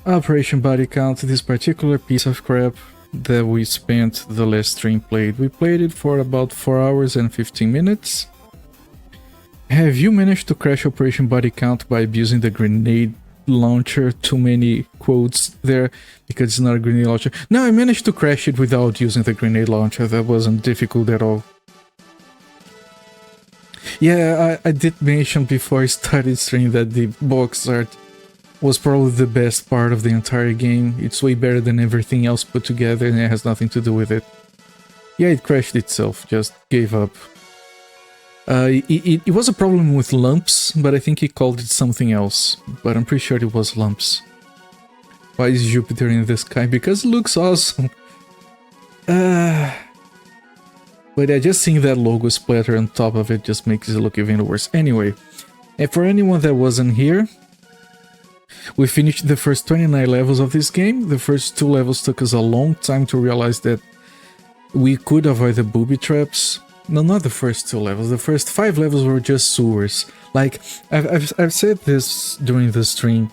Operation Body Count, this particular piece of crap that we spent the last stream played. We played it for about 4 hours and 15 minutes. Have you managed to crash Operation Body Count by abusing the grenade launcher? Too many quotes there because it's not a grenade launcher. No, I managed to crash it without using the grenade launcher. That wasn't difficult at all. Yeah, I did mention before I started streaming that the box art was probably the best part of the entire game. It's way better than everything else put together and it has nothing to do with it. Yeah, it crashed itself, just gave up. It was a problem with lumps, but I think he called it something else. But I'm pretty sure it was lumps. Why is Jupiter in the sky? Because it looks awesome. But yeah, just seeing that logo splatter on top of it just makes it look even worse. Anyway, and for anyone that wasn't here, we finished the first 29 levels of this game. The first 2 levels took us a long time to realize that we could avoid the booby traps. No, not the first 2 levels. The first 5 levels were just sewers. Like, I've said this during the stream.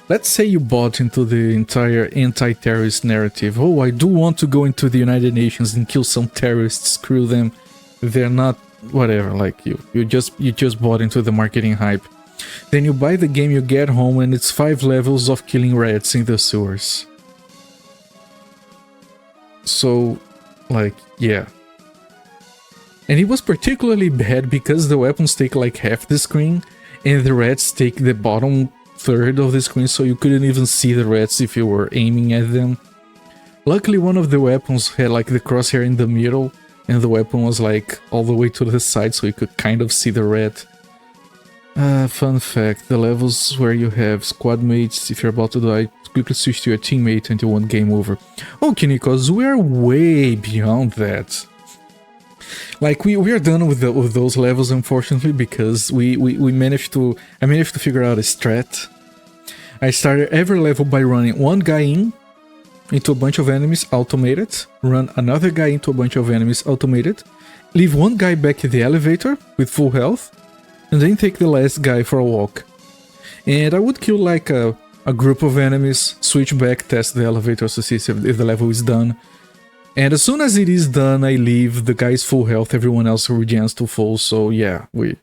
Let's say you bought into the entire anti-terrorist narrative. Oh, I do want to go into the United Nations and kill some terrorists, screw them. They're not, whatever, like you just bought into the marketing hype. Then you buy the game, you get home, and it's 5 levels of killing rats in the sewers. So, like, yeah. And it was particularly bad because the weapons take like half the screen, and the rats take the bottom third of the screen, so you couldn't even see the rats if you were aiming at them. Luckily, one of the weapons had like the crosshair in the middle, and the weapon was like all the way to the side, so you could kind of see the rat. Fun fact, the levels where you have squad mates, if you're about to die, quickly switch to your teammate until one game over. Okay, Nikos, we're way beyond that. Like, we are done with those levels, unfortunately, because I managed to figure out a strat. I started every level by running one guy into a bunch of enemies, automated, run another guy into a bunch of enemies, automated, leave one guy back in the elevator with full health, and then take the last guy for a walk. And I would kill like a group of enemies, switch back, test the elevator to see if the level is done. And as soon as it is done, I leave the guy's full health, everyone else regens to full, so yeah, we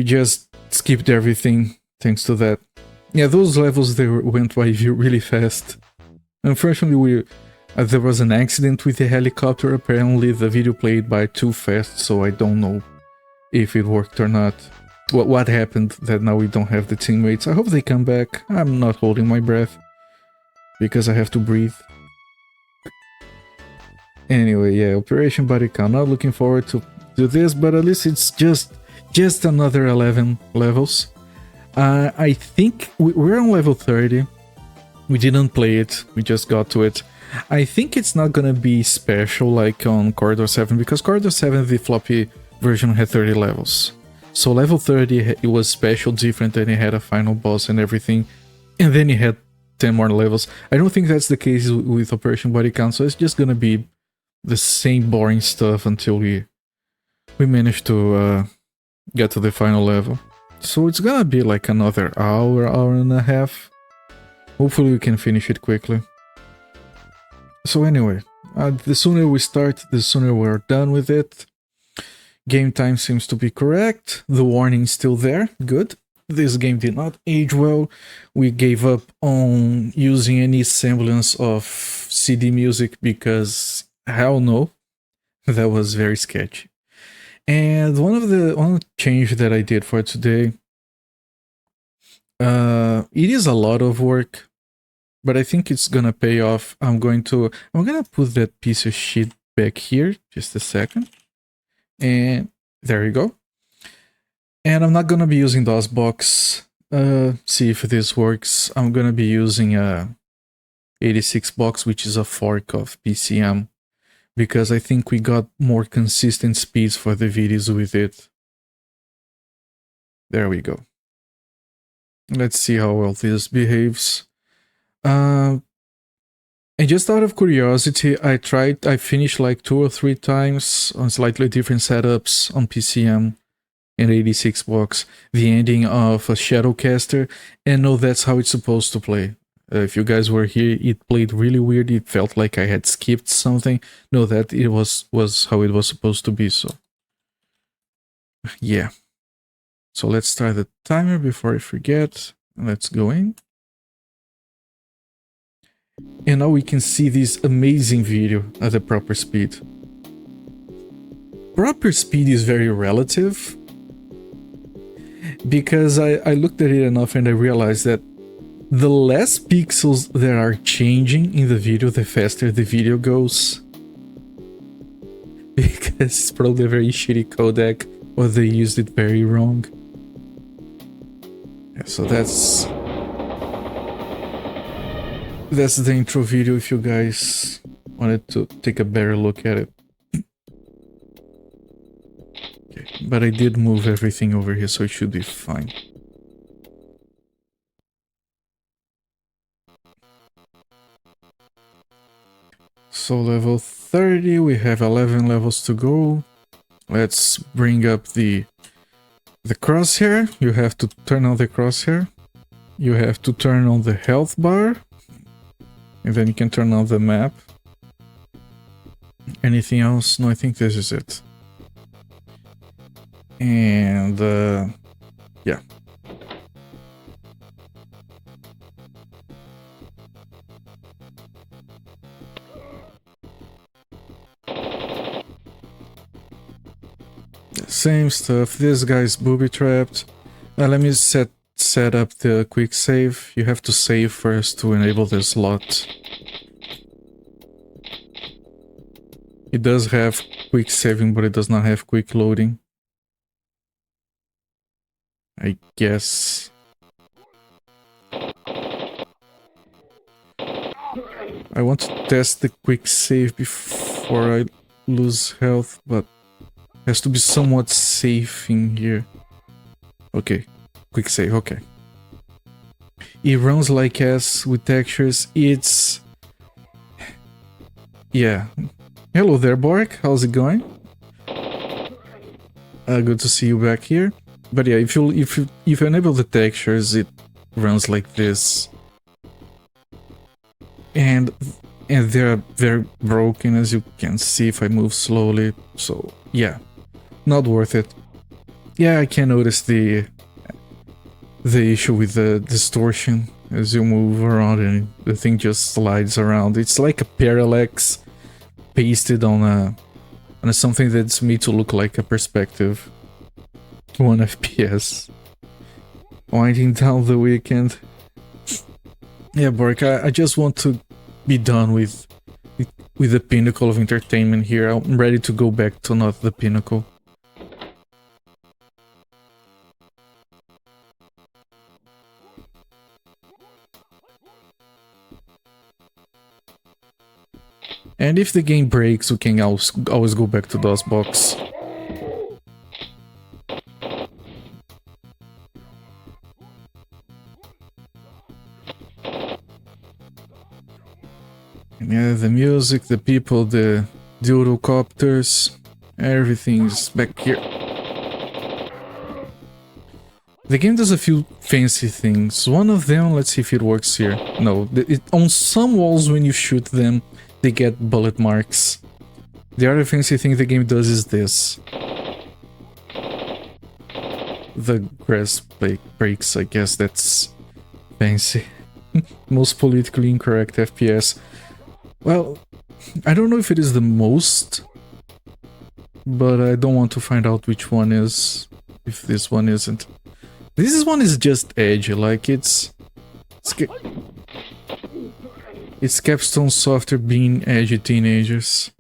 just skipped everything thanks to that. Yeah, those levels, they went by really fast. Unfortunately, there was an accident with the helicopter. Apparently the video played by too fast, so I don't know if it worked or not. What happened that now we don't have the teammates. I hope they come back. I'm not holding my breath because I have to breathe. Anyway, yeah, Operation Body Count. Not looking forward to this, but at least it's just another 11 levels. I think we're on level 30. We didn't play it, we just got to it. I think it's not gonna be special like on Corridor 7, because Corridor 7, the floppy version, had 30 levels. So level 30, it was special, different, and it had a final boss and everything. And then it had 10 more levels. I don't think that's the case with Operation Body Count, so it's just gonna be the same boring stuff until we manage to get to the final level. So it's gonna be like another hour and a half. Hopefully we can finish it quickly. So anyway, the sooner we start, the sooner we're done with it. Game time seems to be correct. The warning's still there. Good. This game did not age well. We gave up on using any semblance of CD music because hell no, that was very sketchy. And one change that I did for today, it is a lot of work, but I think it's gonna pay off. I'm gonna put that piece of shit back here, just a second. And there you go. And I'm not gonna be using DOSBox. See if this works. I'm gonna be using a 86box, which is a fork of PCM, because I think we got more consistent speeds for the videos with it. There we go. Let's see how well this behaves. And just out of curiosity, I finished like 2 or 3 times on slightly different setups on PCM and 86box, the ending of a Shadowcaster, and no, that's how it's supposed to play. If you guys were here, it played really weird. It felt like I had skipped something. No, that it was how it was supposed to be, so... Yeah. So let's start the timer before I forget. Let's go in. And now we can see this amazing video at the proper speed. Proper speed is very relative, because I looked at it enough and I realized that the less pixels that are changing in the video, the faster the video goes. Because it's probably a very shitty codec, or they used it very wrong. Yeah, so that's the intro video if you guys wanted to take a better look at it. Okay, but I did move everything over here, so it should be fine. So level 30, we have 11 levels to go. Let's bring up the crosshair. You have to turn on the crosshair. You have to turn on the health bar. And then you can turn on the map. Anything else? No, I think this is it. And yeah. Same stuff. This guy's booby-trapped. Let me set up the quick save. You have to save first to enable the slot. It does have quick saving, but it does not have quick loading, I guess. I want to test the quick save before I lose health, but has to be somewhat safe in here. Okay, quick save, okay. It runs like ass with textures. It's... yeah. Hello there, Bork. How's it going? Good to see you back here. But yeah, if you enable the textures, it runs like this. And they're very broken, as you can see if I move slowly. So yeah, not worth it. Yeah, I can notice the issue with the distortion as you move around and the thing just slides around. It's like a parallax pasted on something that's made to look like a perspective. 1 FPS. Winding down the weekend. Yeah, Bork, I just want to be done with the pinnacle of entertainment here. I'm ready to go back to not the pinnacle. And if the game breaks, we can always go back to DOSBox. And yeah, the music, the people, the Eurocopters, everything's back here. The game does a few fancy things. One of them, let's see if it works here. No, on some walls when you shoot them, they get bullet marks. The other fancy thing the game does is this. The grass breaks, I guess that's fancy. Most politically incorrect FPS. Well, I don't know if it is the most, but I don't want to find out which one is, if this one isn't. This one is just edgy, like it's Capstone Software being edgy teenagers.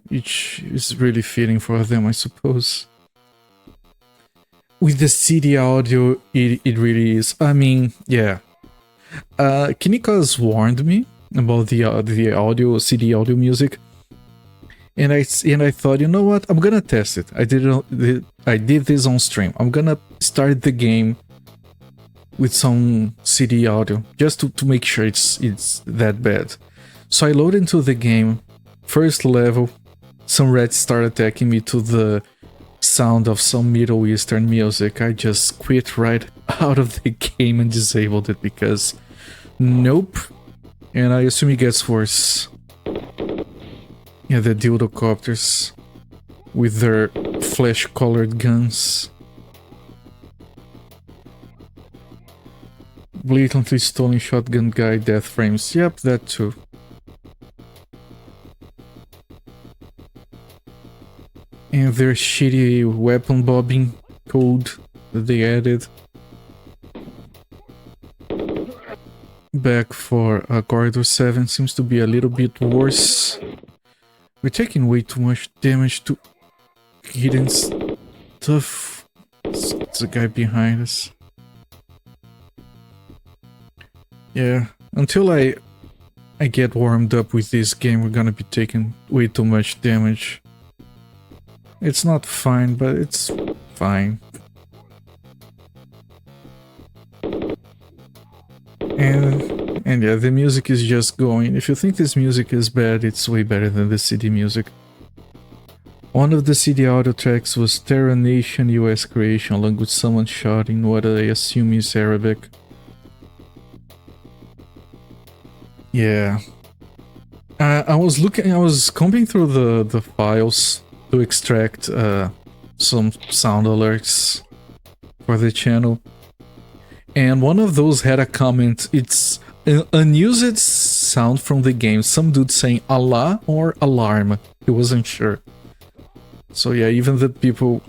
Which is really fitting for them, I suppose. With the CD audio, it really is. I mean, yeah. Kinika's warned me about the audio, CD audio music. And I thought, you know what? I'm gonna test it. I did this on stream. I'm gonna start the game with some CD audio, just to make sure it's that bad. So I load into the game, first level, some rats start attacking me to the sound of some Middle Eastern music. I just quit right out of the game and disabled it because Nope. And I assume it gets worse. Yeah, the dildo copters with their flesh-colored guns. Blatantly stolen shotgun guy death frames. Yep, that too. And their shitty weapon bobbing code that they added. Back for Corridor 7 seems to be a little bit worse. We're taking way too much damage to hidden stuff. It's a guy behind us. Yeah, until I get warmed up with this game, we're gonna be taking way too much damage. It's not fine, but it's fine. And yeah, the music is just going. If you think this music is bad, it's way better than the CD music. One of the CD audio tracks was Terra Nation US creation, along with someone shouting what I assume is Arabic. Yeah. I was combing through the files to extract some sound alerts for the channel. And one of those had a comment. It's an unused sound from the game. Some dude saying Allah or alarm. He wasn't sure. So yeah, even the people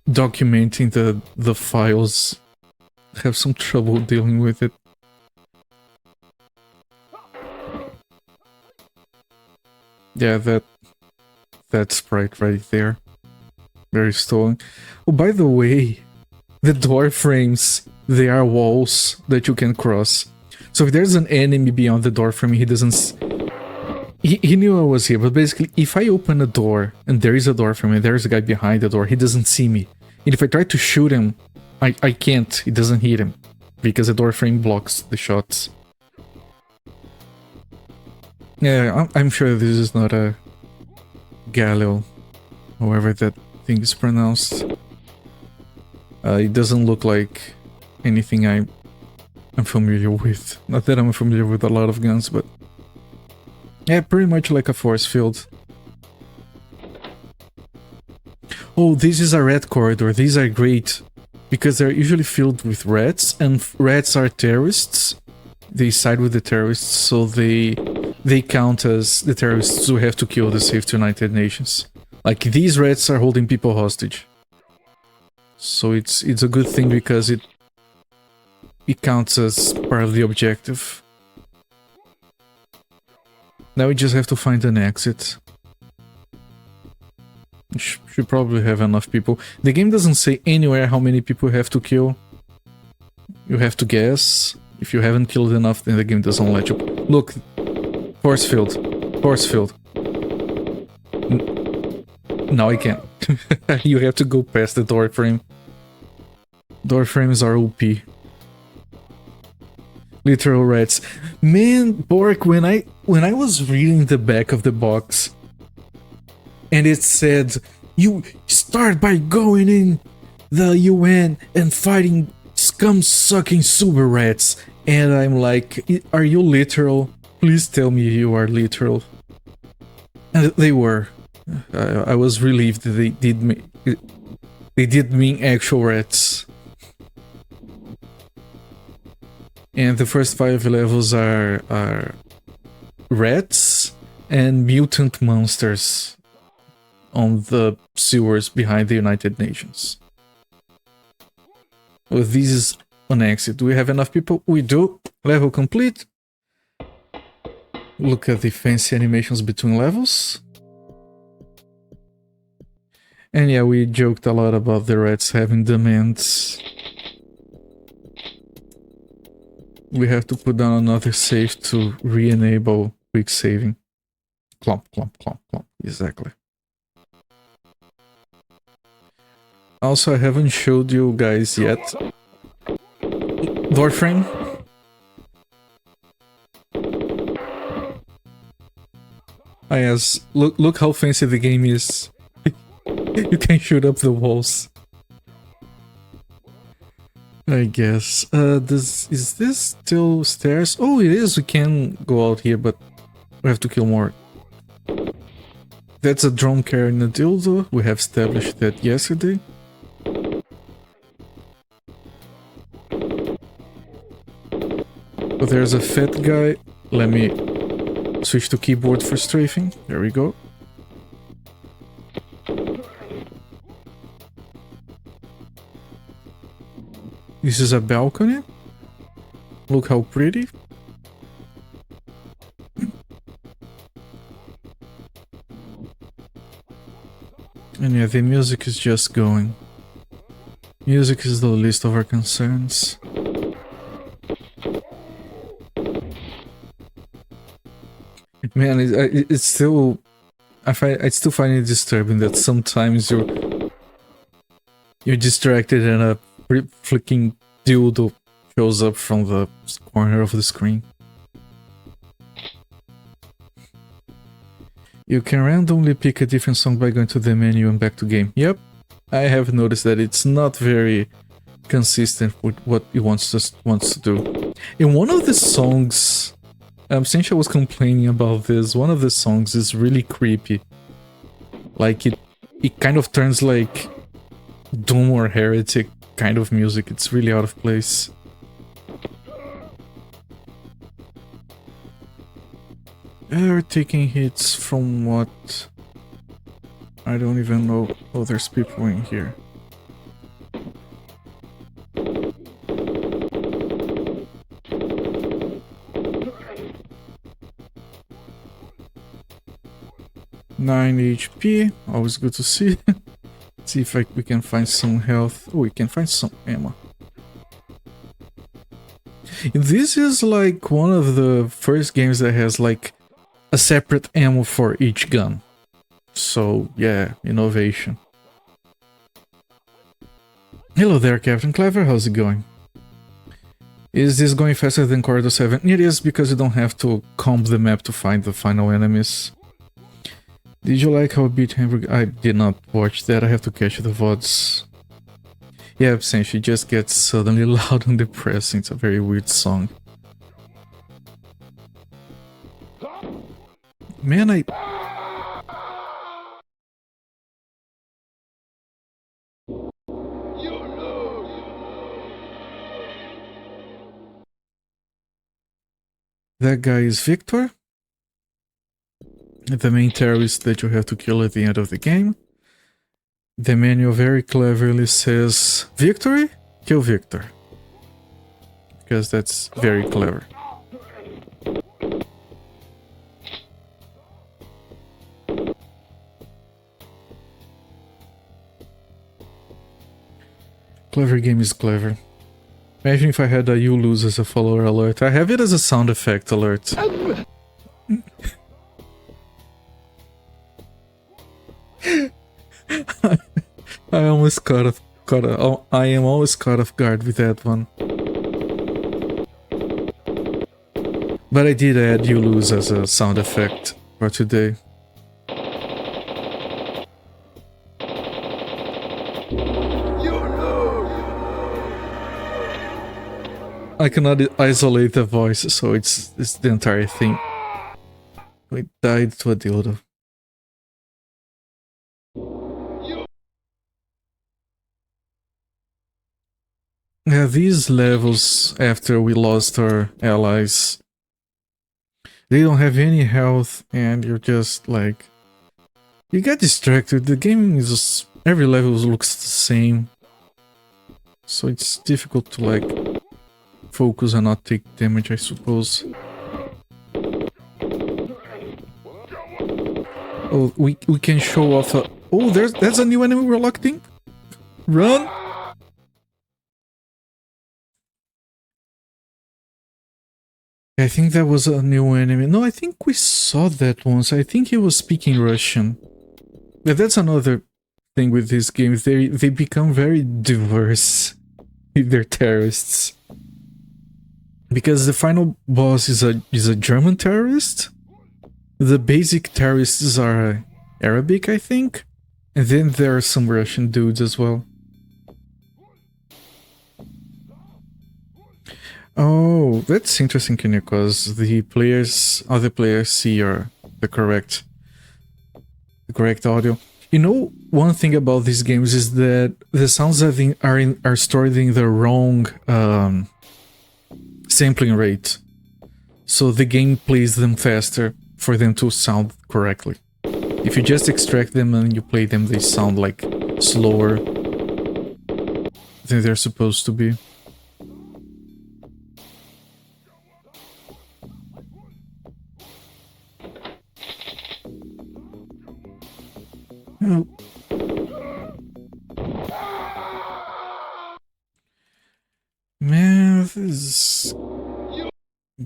documenting the files have some trouble dealing with it. Yeah, that sprite right there. Very stolen. Oh, by the way, the door frames, they are walls that you can cross. So if there's an enemy beyond the door frame, he doesn't... He knew I was here, but basically, if I open a door, and there is a door frame, and there's a guy behind the door, he doesn't see me. And if I try to shoot him, I can't. It doesn't hit him. Because the door frame blocks the shots. Yeah, I'm sure this is not a Galil, however that thing is pronounced. It doesn't look like anything I'm familiar with. Not that I'm familiar with a lot of guns, but... yeah, pretty much like a force field. Oh, this is a rat corridor. These are great. Because they're usually filled with rats, and rats are terrorists. They side with the terrorists, so they count as the terrorists who have to kill the Save the United Nations. Like, these rats are holding people hostage. So it's a good thing because it counts as part of the objective. Now we just have to find an exit. Should probably have enough people. The game doesn't say anywhere how many people you have to kill. You have to guess. If you haven't killed enough, then the game doesn't let you... Look! Force field. Force field. Now I can't. You have to go past the door frame. Door frames are OP. Literal rats. Man, Bork, when I was reading the back of the box and it said, you start by going in the UN and fighting scum-sucking super rats, and I'm like, are you literal? Please tell me you are literal. And they were. I was relieved that they did mean actual rats. And the first 5 levels are rats and mutant monsters on the sewers behind the United Nations. Well, this is an exit. Do we have enough people? We do. Level complete. Look at the fancy animations between levels. And yeah, we joked a lot about the rats having demands. We have to put down another save to re-enable quick saving. Clomp, clomp, clomp, clomp. Exactly. Also, I haven't showed you guys yet. Door frame. Ah yes, look how fancy the game is. You can shoot up the walls. I guess. Is this still stairs? Oh, it is. We can go out here, but we have to kill more. That's a drone carrying a dildo. We have established that yesterday. Oh, there's a fat guy. Let me switch to keyboard for strafing. There we go. This is a balcony. Look how pretty. And yeah, the music is just going. Music is the least of our concerns. Man, it's still... I still find it disturbing that sometimes you're distracted and a flicking dildo shows up from the corner of the screen. You can randomly pick a different song by going to the menu and back to game. Yep, I have noticed that it's not very consistent with what it wants to do. In one of the songs, since I was complaining about this, one of the songs is really creepy. Like it kind of turns like Doom or Heretic kind of music. It's really out of place. They're taking hits from what? I don't even know. Oh, there's people in here. Nine HP, always good to see. See if we can find some health. Oh, we can find some ammo. This is like one of the first games that has like a separate ammo for each gun. So yeah, innovation. Hello there, Captain Clever, how's it going? Is this going faster than Corridor 7? It is, because you don't have to comb the map to find the final enemies. Did you like how beat Hamburger? I did not watch that, I have to catch the VODs. Yeah, essentially, it just gets suddenly loud and depressing. It's a very weird song. Man, that guy is Victor, the main terrorist that you have to kill at the end of the game. The menu very cleverly says, Victory? Kill Victor. Because that's very clever. Clever game is clever. Imagine if I had a you lose as a follower alert. I have it as a sound effect alert. I am always caught off guard with that one. But I did add you lose as a sound effect for today. I cannot isolate the voice, so it's the entire thing. We died to a dildo. Yeah, these levels, after we lost our allies, they don't have any health, and you're just like... You get distracted. The game is just... Every level looks the same. So it's difficult to, like, focus and not take damage, I suppose. Oh, we can show off a... Oh, that's a new enemy we're locked in. Run! I think that was a new enemy. No, I think we saw that once. I think he was speaking Russian. Yeah, that's another thing with these games. They become very diverse if they're terrorists. Because the final boss is a German terrorist. The basic terrorists are Arabic, I think. And then there are some Russian dudes as well. Oh, that's interesting, Kenya, because other players see the correct audio. You know, one thing about these games is that the sounds are stored in the wrong sampling rate, so the game plays them faster for them to sound correctly. If you just extract them and you play them, they sound like slower than they're supposed to be. Oh. Man, this is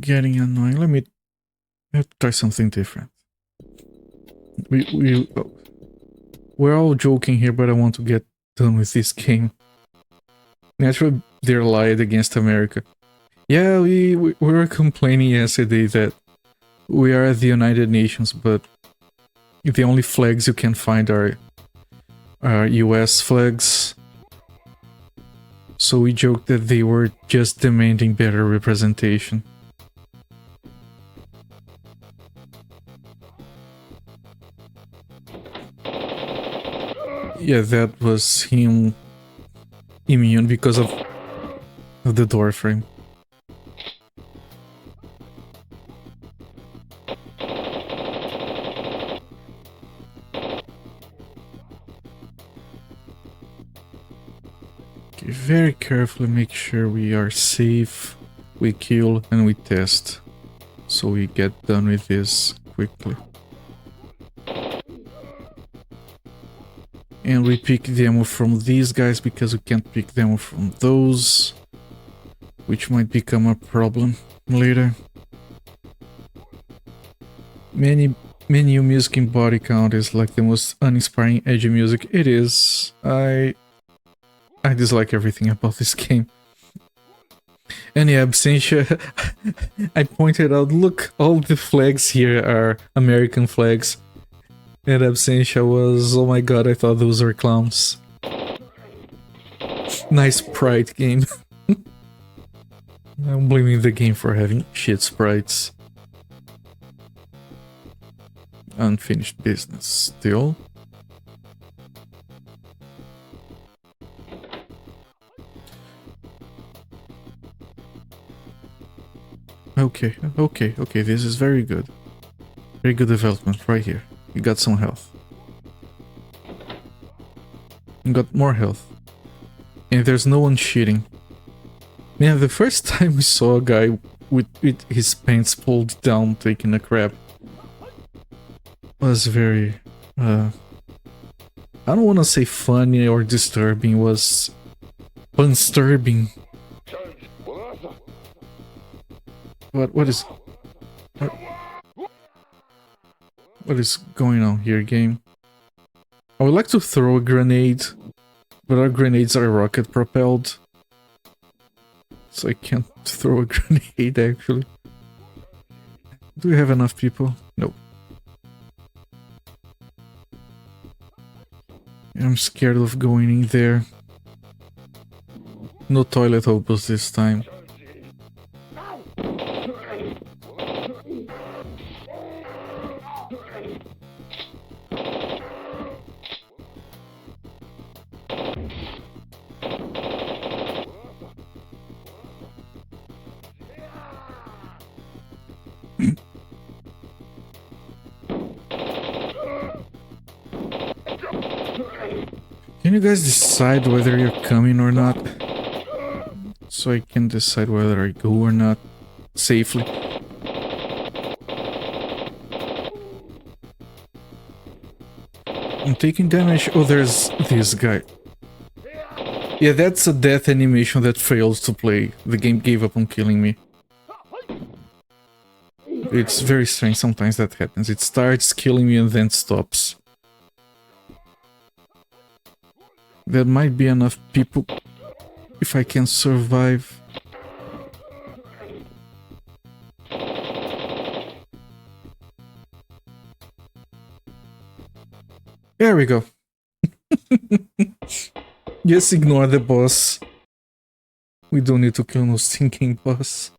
getting annoying. Let me try something different. We're all joking here, but I want to get done with this game. Naturally, they're allied against America. Yeah, we were complaining yesterday that we are at the United Nations, but the only flags you can find are US flags. So we joked that they were just demanding better representation. Yeah, that was him immune because of the door frame. Okay, very carefully make sure we are safe, we kill and we test, so we get done with this quickly. And we pick the ammo from these guys because we can't pick the ammo from those, which might become a problem later. Menu music in body count is like the most uninspiring edgy music. It is. I dislike everything about this game. And yeah, Absentia, I pointed out, look, all the flags here are American flags. And Absentia was, oh my god, I thought those were clowns. Nice sprite game. I'm blaming the game for having shit sprites. Unfinished business still. Okay, this is very good. Very good development right here. You got some health. You got more health. And there's no one cheating. Man, the first time we saw a guy with his pants pulled down taking a crap was very... I don't want to say funny or disturbing, it was... unsturbing. What is going on here, game? I would like to throw a grenade, but our grenades are rocket propelled, so I can't throw a grenade actually. Do we have enough people? Nope. I'm scared of going in there. No toilet hobos this time. Can you guys decide whether you're coming or not? So I can decide whether I go or not safely. I'm taking damage. Oh, there's this guy. Yeah, that's a death animation that fails to play. The game gave up on killing me. It's very strange, sometimes that happens. It starts killing me and then stops. There might be enough people if I can survive. There we go. Just ignore the boss. We don't need to kill no stinking boss.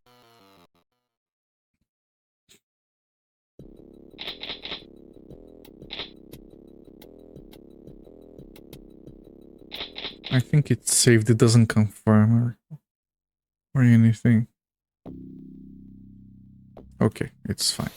I think it's saved, it doesn't confirm or anything. Okay, it's fine.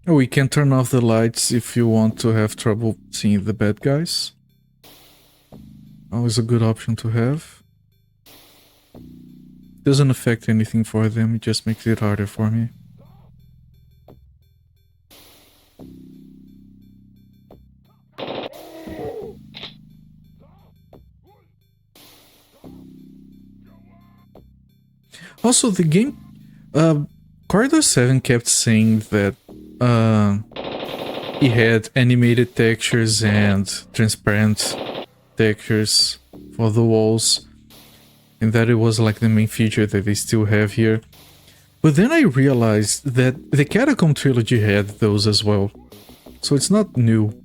Oh, we can turn off the lights if you want to have trouble seeing the bad guys. Always a good option to have. Doesn't affect anything for them, it just makes it harder for me. Also, the game... Corridor 7 kept saying that he had animated textures and transparent textures for the walls, and that it was like the main feature that they still have here. But then I realized that the Catacomb trilogy had those as well, so it's not new.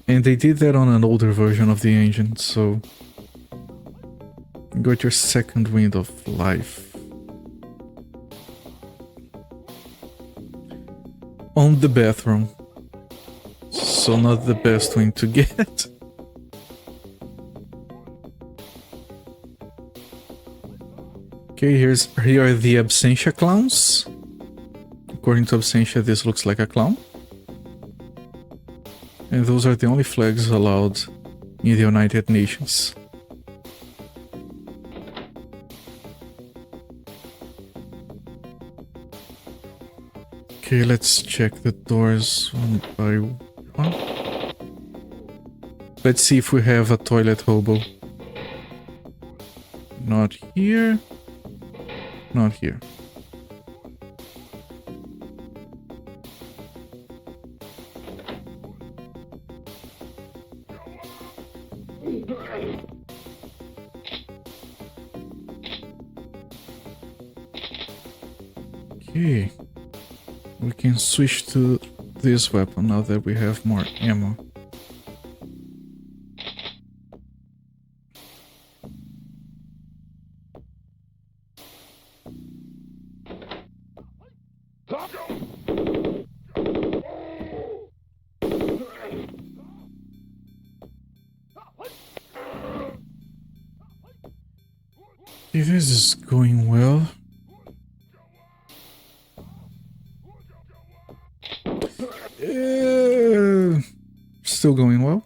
And they did that on an older version of the engine, so you got your second wind of life. On the bathroom. So not the best wind to get. Okay, here are the Absentia clowns. According to Absentia, this looks like a clown. And those are the only flags allowed in the United Nations. Okay, let's check the doors one by one. Let's see if we have a toilet hobo. Not here. Not here. Okay. We can switch to this weapon now that we have more ammo. Okay, this is going well. Still going well.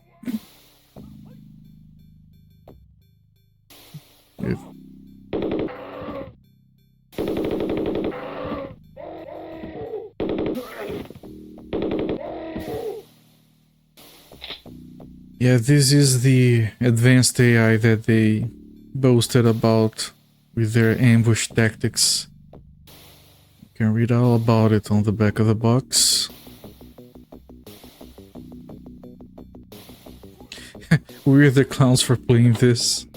Yeah, this is the advanced AI that they boasted about with their ambush tactics. You can read all about it on the back of the box. We're the clowns for playing this.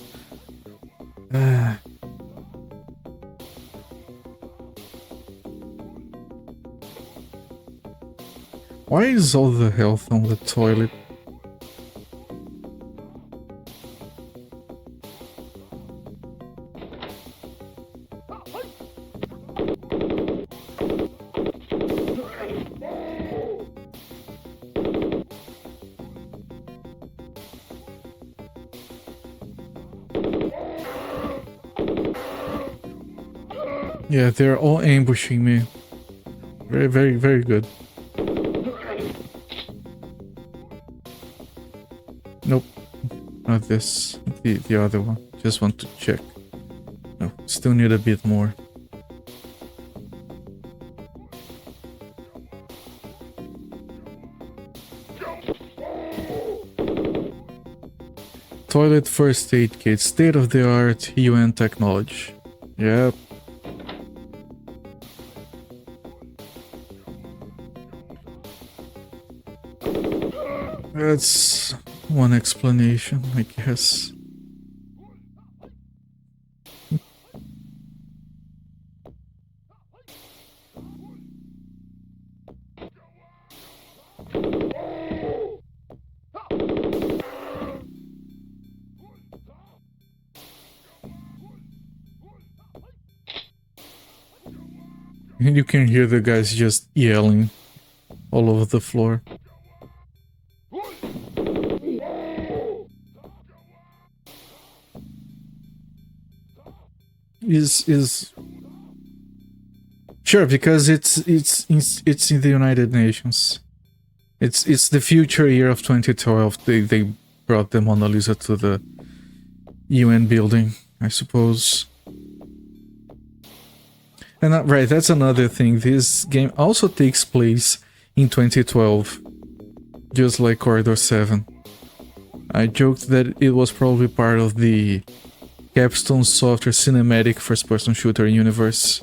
Why is all the health on the toilet? Yeah, they're all ambushing me. Very, very, very good. Nope, not this. The other one. Just want to check. No, still need a bit more. Toilet first aid kit, state-of-the-art UN technology. Yep. That's one explanation, I guess. And you can hear the guys just yelling all over the floor. Is sure, because it's in the United Nations. It's the future year of 2012. They brought the Mona Lisa to the UN building, I suppose. And right, that's another thing. This game also takes place in 2012, just like Corridor 7. I joked that it was probably part of the Capstone Software cinematic first-person shooter universe.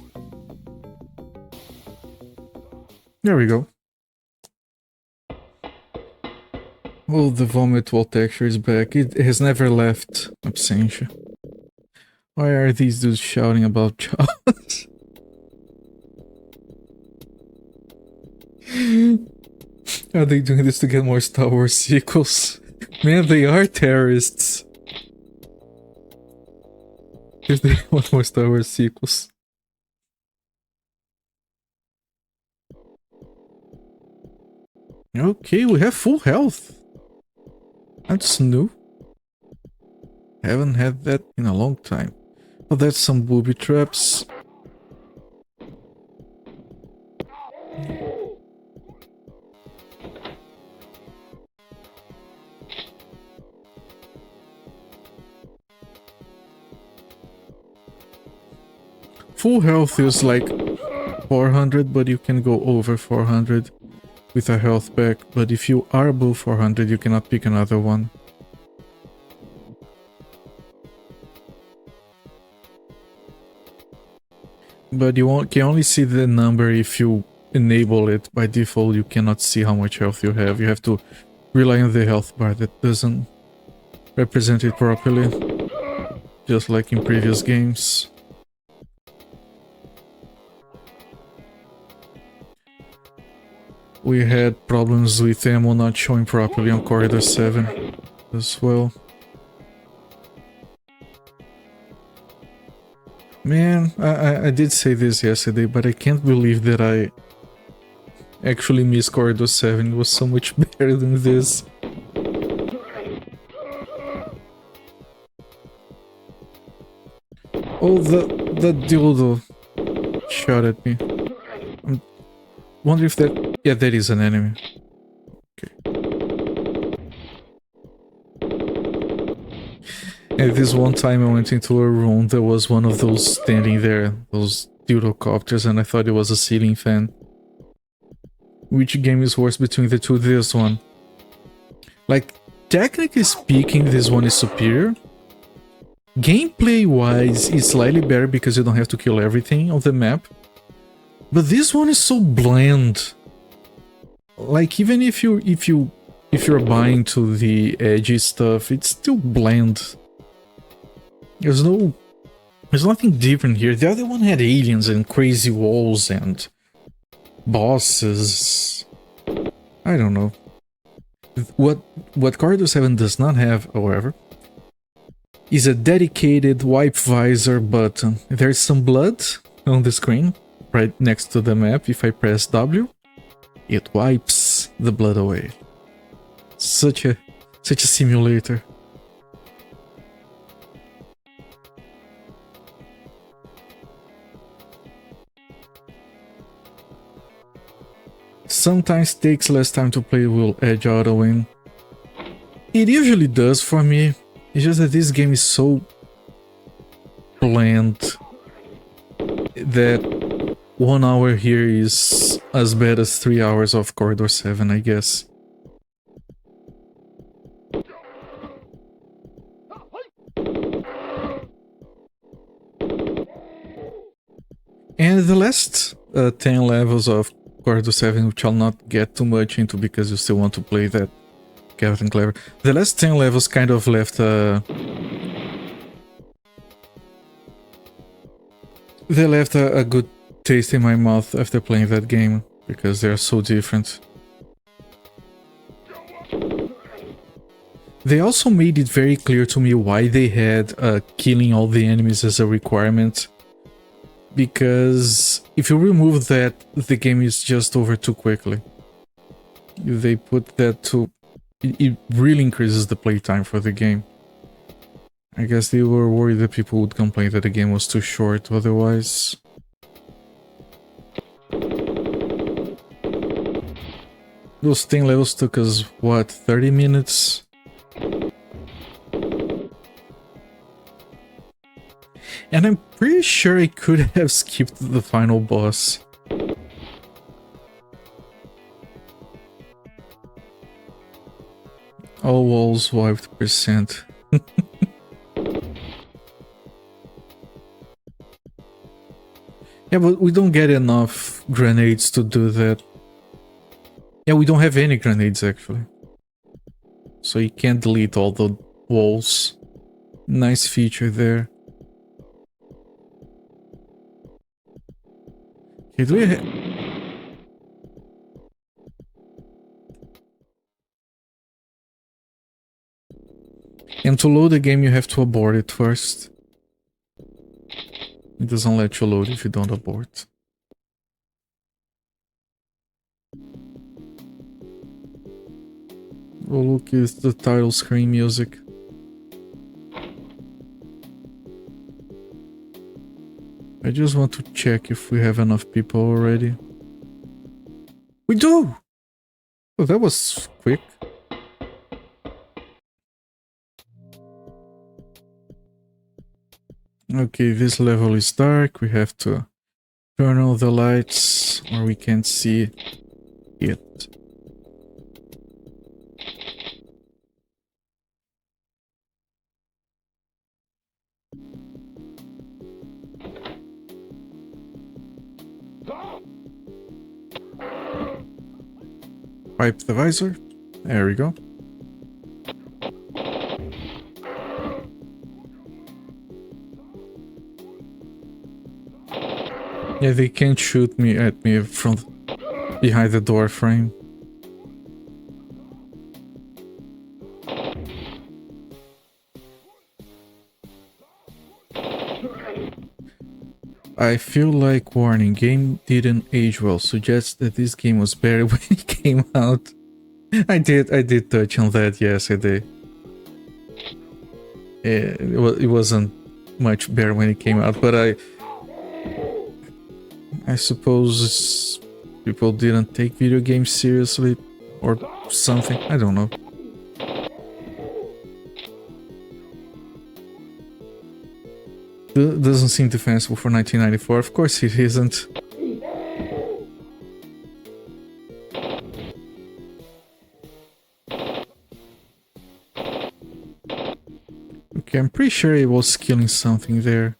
There we go. Oh, the vomit wall texture is back. It has never left Absentia. Why are these dudes shouting about Jaws? Are they doing this to get more Star Wars sequels? Man, they are terrorists. If they want more Star Wars sequels. Okay, we have full health. That's new. Haven't had that in a long time. Oh, that's some booby traps. Full health is like 400, but you can go over 400 with a health pack. But if you are above 400, you cannot pick another one. But you can only see the number if you enable it. By default, you cannot see how much health you have. You have to rely on the health bar that doesn't represent it properly, just like in previous games. We had problems with ammo not showing properly on Corridor 7 as well. Man, I did say this yesterday, but I can't believe that I actually missed Corridor 7. It was so much better than this. Oh, the dildo shot at me. I wonder if that... Yeah, that is an enemy. Okay. And this one time I went into a room, there was one of those standing there, those dildo-copters, and I thought it was a ceiling fan. Which game is worse between the two? This one. Like, technically speaking, this one is superior. Gameplay-wise, it's slightly better because you don't have to kill everything on the map. But this one is so bland. Like, even if you're buying to the edgy stuff, it's still bland. There's nothing different here. The other one had aliens and crazy walls and bosses. I don't know. What Corridor 7 does not have, however, is a dedicated wipe visor button. There's some blood on the screen right next to the map. If I press W, it wipes the blood away. Such a simulator. Sometimes takes less time to play will edge out a win. It usually does for me. It's just that this game is so bland that 1 hour here is as bad as 3 hours of Corridor 7, I guess. And the last 10 levels of Corridor 7, which I'll not get too much into because you still want to play that Captain Clever. The last 10 levels kind of left they left a good taste in my mouth after playing that game, because they're so different. They also made it very clear to me why they had killing all the enemies as a requirement. because if you remove that, the game is just over too quickly. If they put that to... it really increases the playtime for the game. I guess they were worried that people would complain that the game was too short otherwise. Those 10 levels took us, what, 30 minutes? And I'm pretty sure I could have skipped the final boss. All walls wiped percent. Yeah, but we don't get enough grenades to do that. Yeah, we don't have any grenades actually. So you can't delete all the walls. Nice feature there. Okay, do we and to load the game you have to abort it first. It doesn't let you load if you don't abort. Oh look, it's the title screen music. I just want to check if we have enough people already. We do! Oh, that was quick. Okay, this level is dark. We have to turn on the lights or we can't see it. Wipe the visor. There we go. Yeah, they can't shoot at me from behind the door frame. I feel like warning, game didn't age well, suggests that this game was better when it came out. I did touch on that, yes I did. It wasn't much better when it came out, but I suppose people didn't take video games seriously or something, I don't know. Doesn't seem defensible for 1994, of course it isn't. Okay, I'm pretty sure it was killing something there.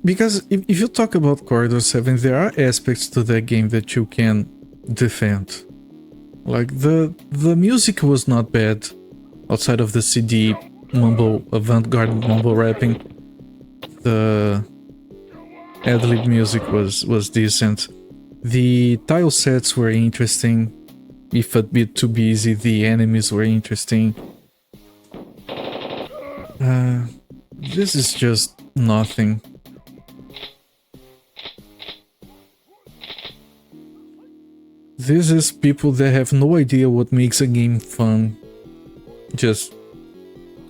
Because if you talk about Corridor 7, there are aspects to that game that you can defend. Like the music was not bad, outside of the CD mumble, avant-garde mumble rapping. The ad-lib music was decent. The tile sets were interesting, if a bit too busy. The enemies were interesting. This is just nothing. This is people that have no idea what makes a game fun. Just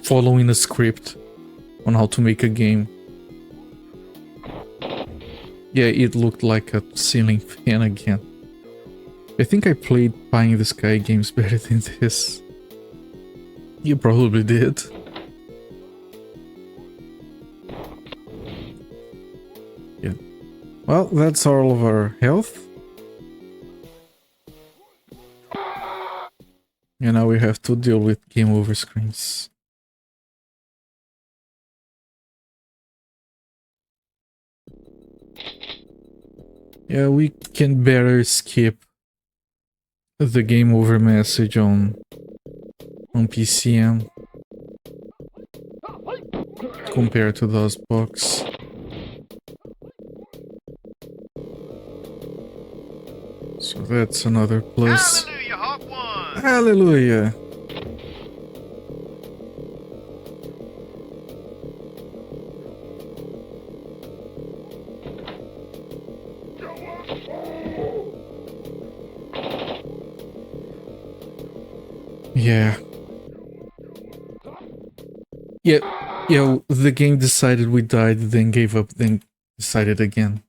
following a script on how to make a game. Yeah, it looked like a ceiling fan again. I think I played Pie in the Sky games better than this. You probably did. Yeah. Well, that's all of our health. And now we have to deal with game over screens. Yeah, we can better skip the game over message on PCM compared to those books. So that's another plus. Hallelujah, Hawk 1! Hallelujah. Yeah. Yeah, the game decided we died, then gave up, then decided again.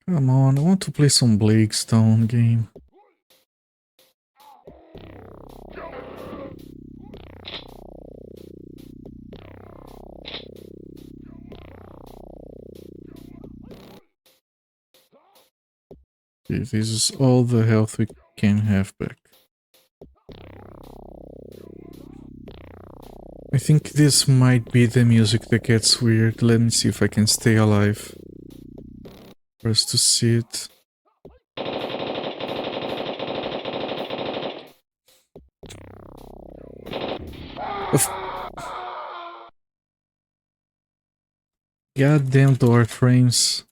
Come on, I want to play some Blake Stone game. Okay, this is all the health we can have back. I think this might be the music that gets weird. Let me see if I can stay alive for us to see it. Goddamn door frames.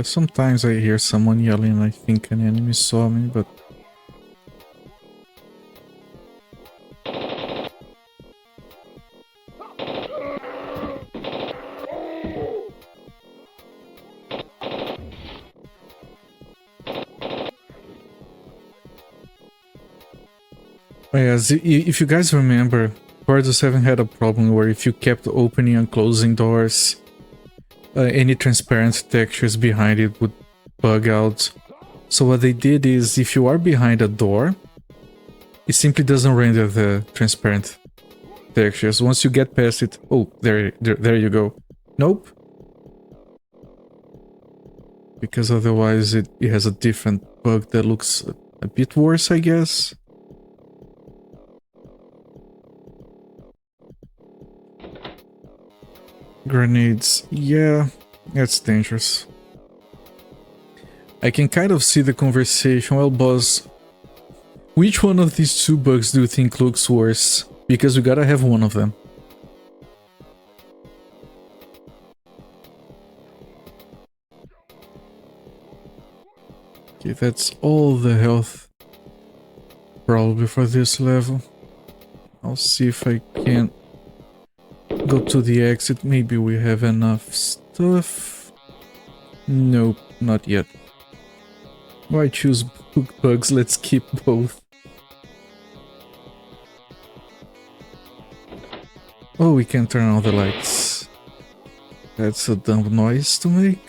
Sometimes I hear someone yelling and I think an enemy saw me, but... Oh yeah, if you guys remember, Corridor 7 had a problem where if you kept opening and closing doors, any transparent textures behind it would bug out. So what they did is, if you are behind a door, it simply doesn't render the transparent textures. Once you get past it, oh, there you go. Nope. Because otherwise it has a different bug that looks a bit worse, I guess. Grenades, yeah, that's dangerous. I can kind of see the conversation. Well, boss, which one of these two bugs do you think looks worse? Because we gotta have one of them. Okay, that's all the health probably for this level. I'll see if I can go to the exit. Maybe we have enough stuff. Nope, not yet. Why choose bugs? Let's keep both. Oh, we can turn on the lights. That's a dumb noise to make.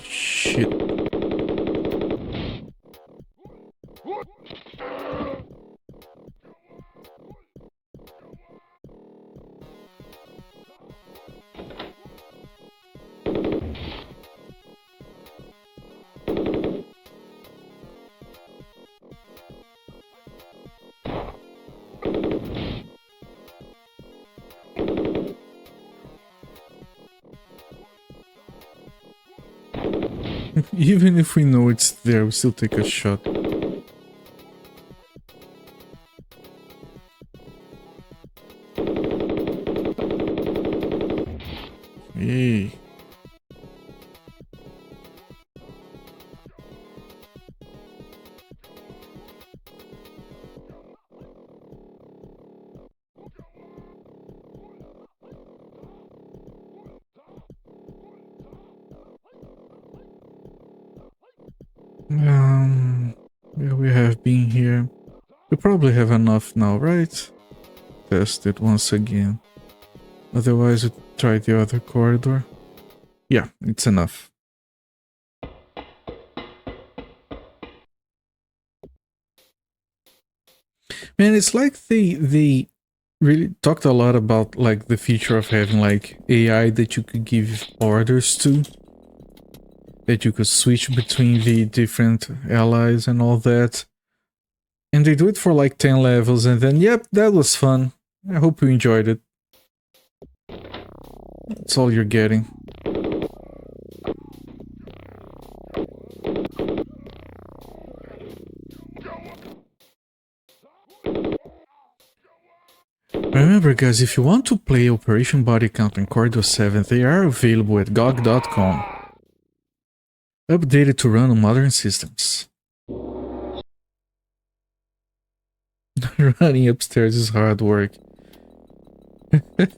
Shit. Even if we know it's there, we still take a shot. Hey. Yeah, we have been here. We probably have enough now, right? Test it once again. Otherwise, we try the other corridor. Yeah, it's enough. Man, it's like they really talked a lot about like the future of having like AI that you could give orders to. that you could switch between the different allies and all that. And they do it for like 10 levels, and then, yep, that was fun. I hope you enjoyed it. That's all you're getting. Remember guys, if you want to play Operation Body Count and Corridor 7, they are available at GOG.com. Updated to run on modern systems. Running upstairs is hard work.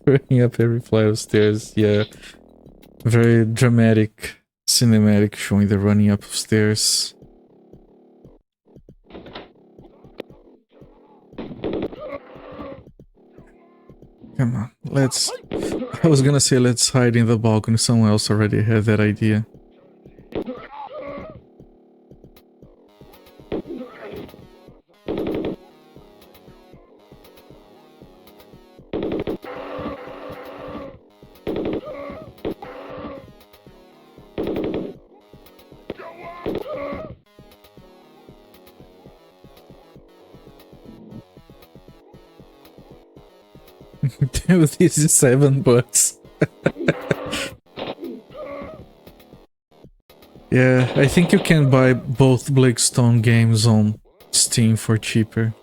Running up every flight of stairs, yeah. Very dramatic, cinematic, showing the running up stairs. Come on, let's... I was gonna say let's hide in the balcony, someone else already had that idea. This is $7. Yeah, I think you can buy both Blackstone games on Steam for cheaper.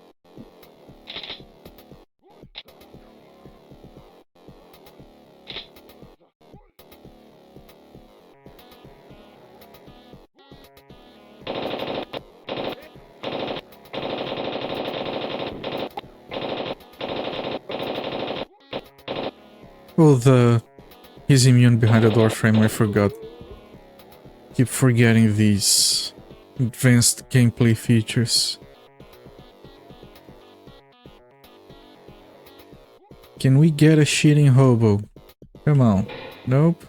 Oh, he's immune behind the door frame, I forgot. Keep forgetting these advanced gameplay features. Can we get a shitting hobo? Come on. Nope.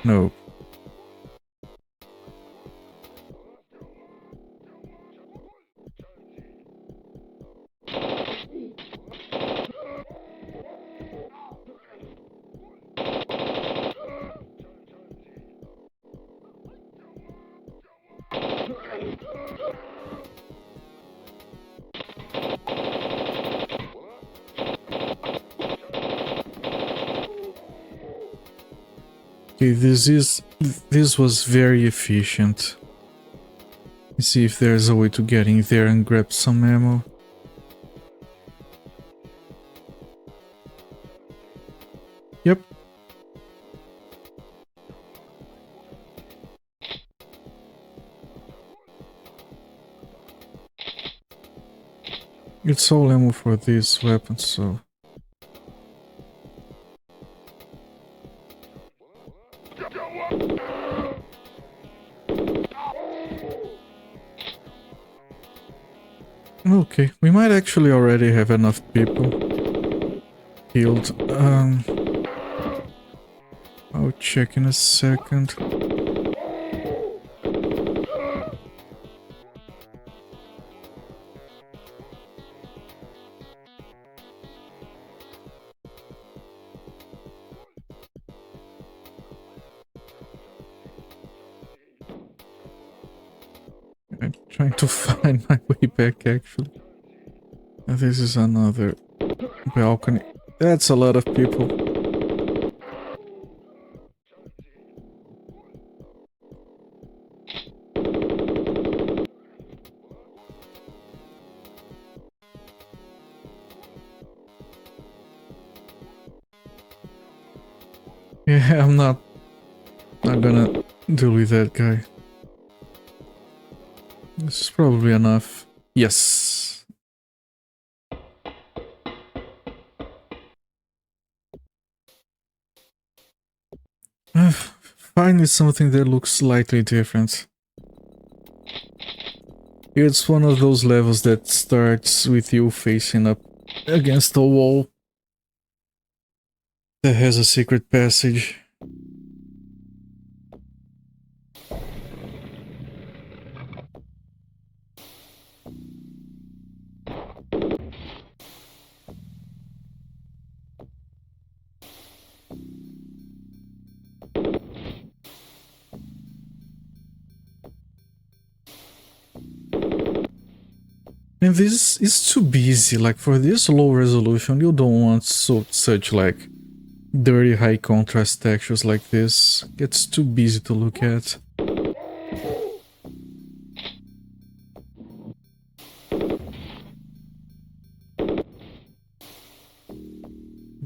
Nope. Okay, this was very efficient. Let's see if there's a way to get in there and grab some ammo. Yep. It's all ammo for this weapon, so... Okay, we might actually already have enough people healed. I'll check in a second. I'm trying to find my way back, actually. This is another balcony. That's a lot of people. Yeah, I'm not gonna deal with that guy. This is probably enough. Yes. Finally something that looks slightly different. It's one of those levels that starts with you facing up against a wall that has a secret passage. And this is too busy, like for this low resolution you don't want such like dirty high contrast textures like this. It's too busy to look at.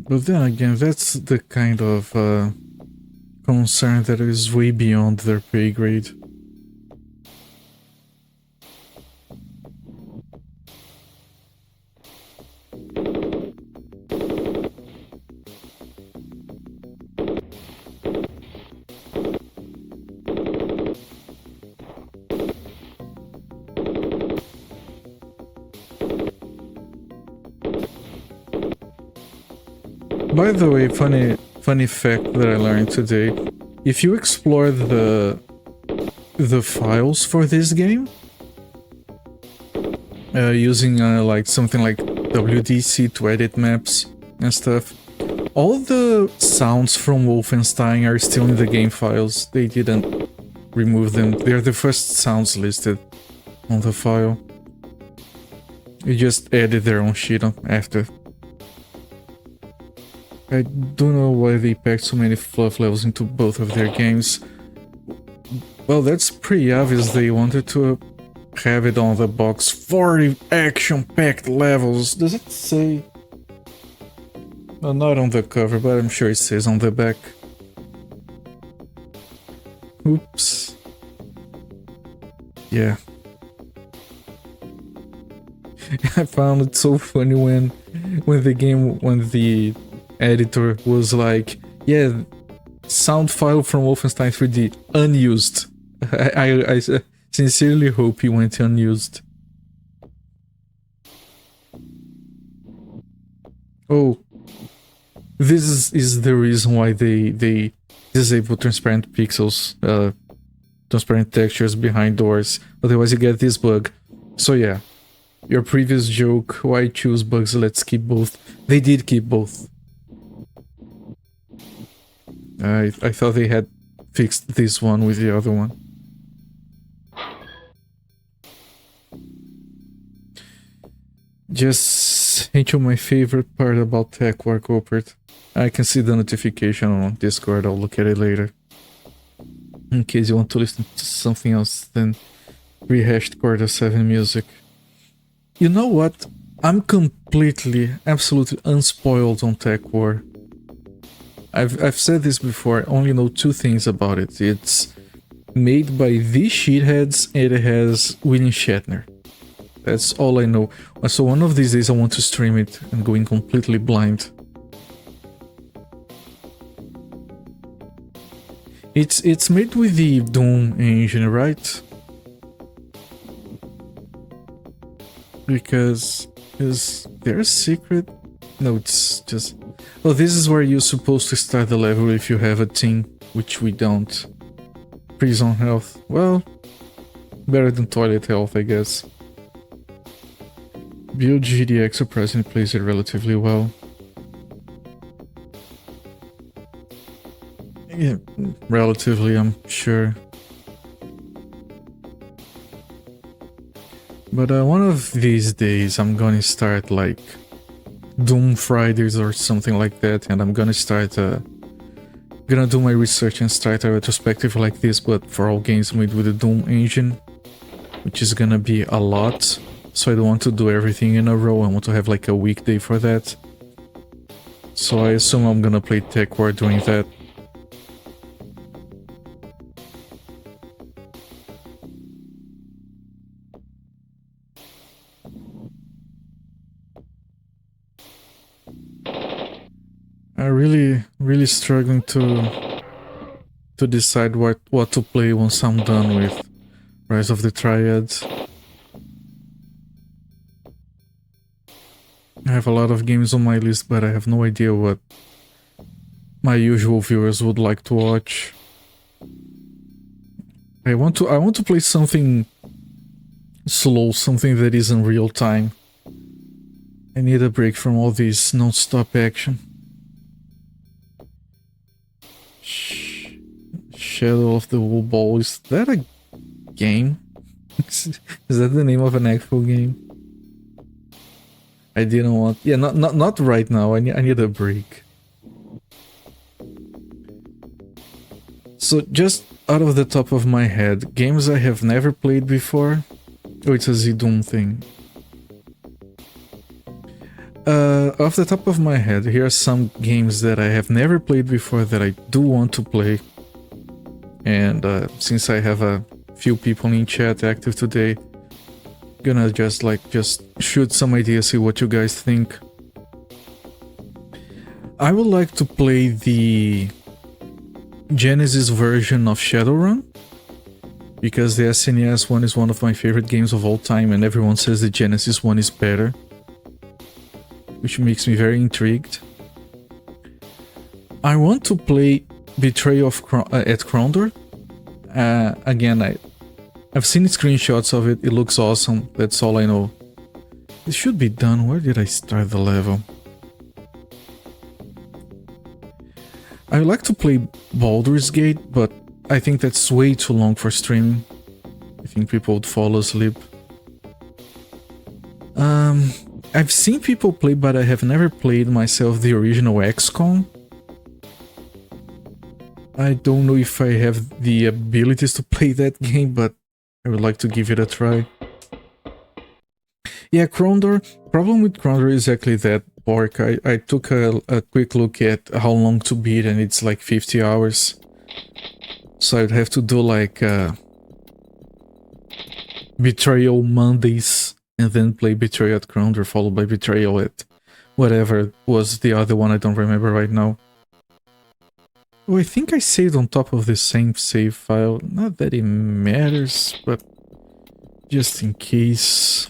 But then again, that's the kind of concern that is way beyond their pay grade. By the way, funny fact that I learned today: if you explore the files for this game using like something like WDC to edit maps and stuff, all the sounds from Wolfenstein are still in the game files. They didn't remove them. They're the first sounds listed on the file. You just added their own shit on after. I don't know why they packed so many fluff levels into both of their games. Well, that's pretty obvious. They wanted to have it on the box. 40 action-packed levels. Does it say? Well, not on the cover, but I'm sure it says on the back. Oops. Yeah. I found it so funny when the editor was like, yeah, sound file from Wolfenstein 3D unused. I sincerely hope he went unused. Oh, this is the reason why they disable transparent pixels, transparent textures behind doors. Otherwise you get this bug. So yeah, your previous joke, why choose bugs, let's keep both. They did keep both. I thought they had fixed this one with the other one. Just into my favorite part about Tech War Cooperate. I can see the notification on Discord, I'll look at it later. In case you want to listen to something else than rehashed Quarter 7 music. You know what? I'm completely, absolutely unspoiled on Tech War. I've said this before, I only know two things about it. It's made by these shitheads and it has William Shatner. That's all I know. So one of these days I want to stream it and go in completely blind. It's made with the Doom engine, right? Because is there a secret? No, it's just... Oh, this is where you're supposed to start the level if you have a team, which we don't. Prison health. Well, better than toilet health, I guess. Build GDX surprisingly plays it relatively well. Yeah, relatively, I'm sure. But one of these days I'm gonna start like Doom Fridays or something like that, and I'm gonna start gonna do my research and start a retrospective like this, but for all games made with the Doom engine, which is gonna be a lot. So I don't want to do everything in a row, I want to have like a weekday for that. So I assume I'm gonna play Tech War during that. I'm really struggling to decide what to play once I'm done with Rise of the Triads. I have a lot of games on my list, but I have no idea what my usual viewers would like to watch. I want to play something slow, something that is in real time. I need a break from all this non-stop action. Shadow of the Wool Ball, is that a game? Is that the name of an actual game? I didn't want... Yeah, not right now. I need a break. So just out of the top of my head, games I have never played before. Oh, it's a Z-Doom thing. Off the top of my head, here are some games that I have never played before that I do want to play. And since I have a few people in chat active today, gonna just shoot some ideas, see what you guys think. I would like to play the Genesis version of Shadowrun, because the SNES one is one of my favorite games of all time, and everyone says the Genesis one is better, which makes me very intrigued. I want to play Betrayal at Krondor. Again, I've seen screenshots of it, it looks awesome, that's all I know. It should be done. Where did I start the level? I would like to play Baldur's Gate, but I think that's way too long for streaming. I think people would fall asleep. I've seen people play, but I have never played myself the original XCOM. I don't know if I have the abilities to play that game, but I would like to give it a try. Yeah, Krondor. Problem with Krondor is exactly that, Bork. I took a quick look at how long to beat, and it's like 50 hours. So I'd have to do like Betrayal Mondays, and then play Betrayal at Krondor, followed by Betrayal at whatever was the other one, I don't remember right now. Oh, I think I saved on top of the same save file. Not that it matters, but just in case.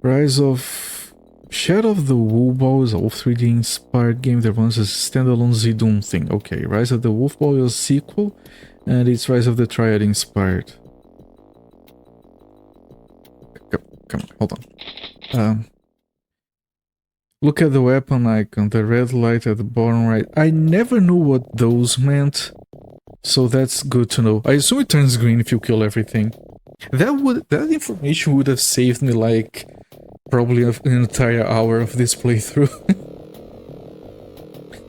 Rise of... Shadow of the Wolfball is a Wolf 3D inspired game that runs as a standalone Z-Doom thing. Okay, Rise of the Wolfball is a sequel, and it's Rise of the Triad inspired. Come on, hold on. Look at the weapon icon, the red light at the bottom right. I never knew what those meant, so that's good to know. I assume it turns green if you kill everything. That information would have saved me like probably an entire hour of this playthrough.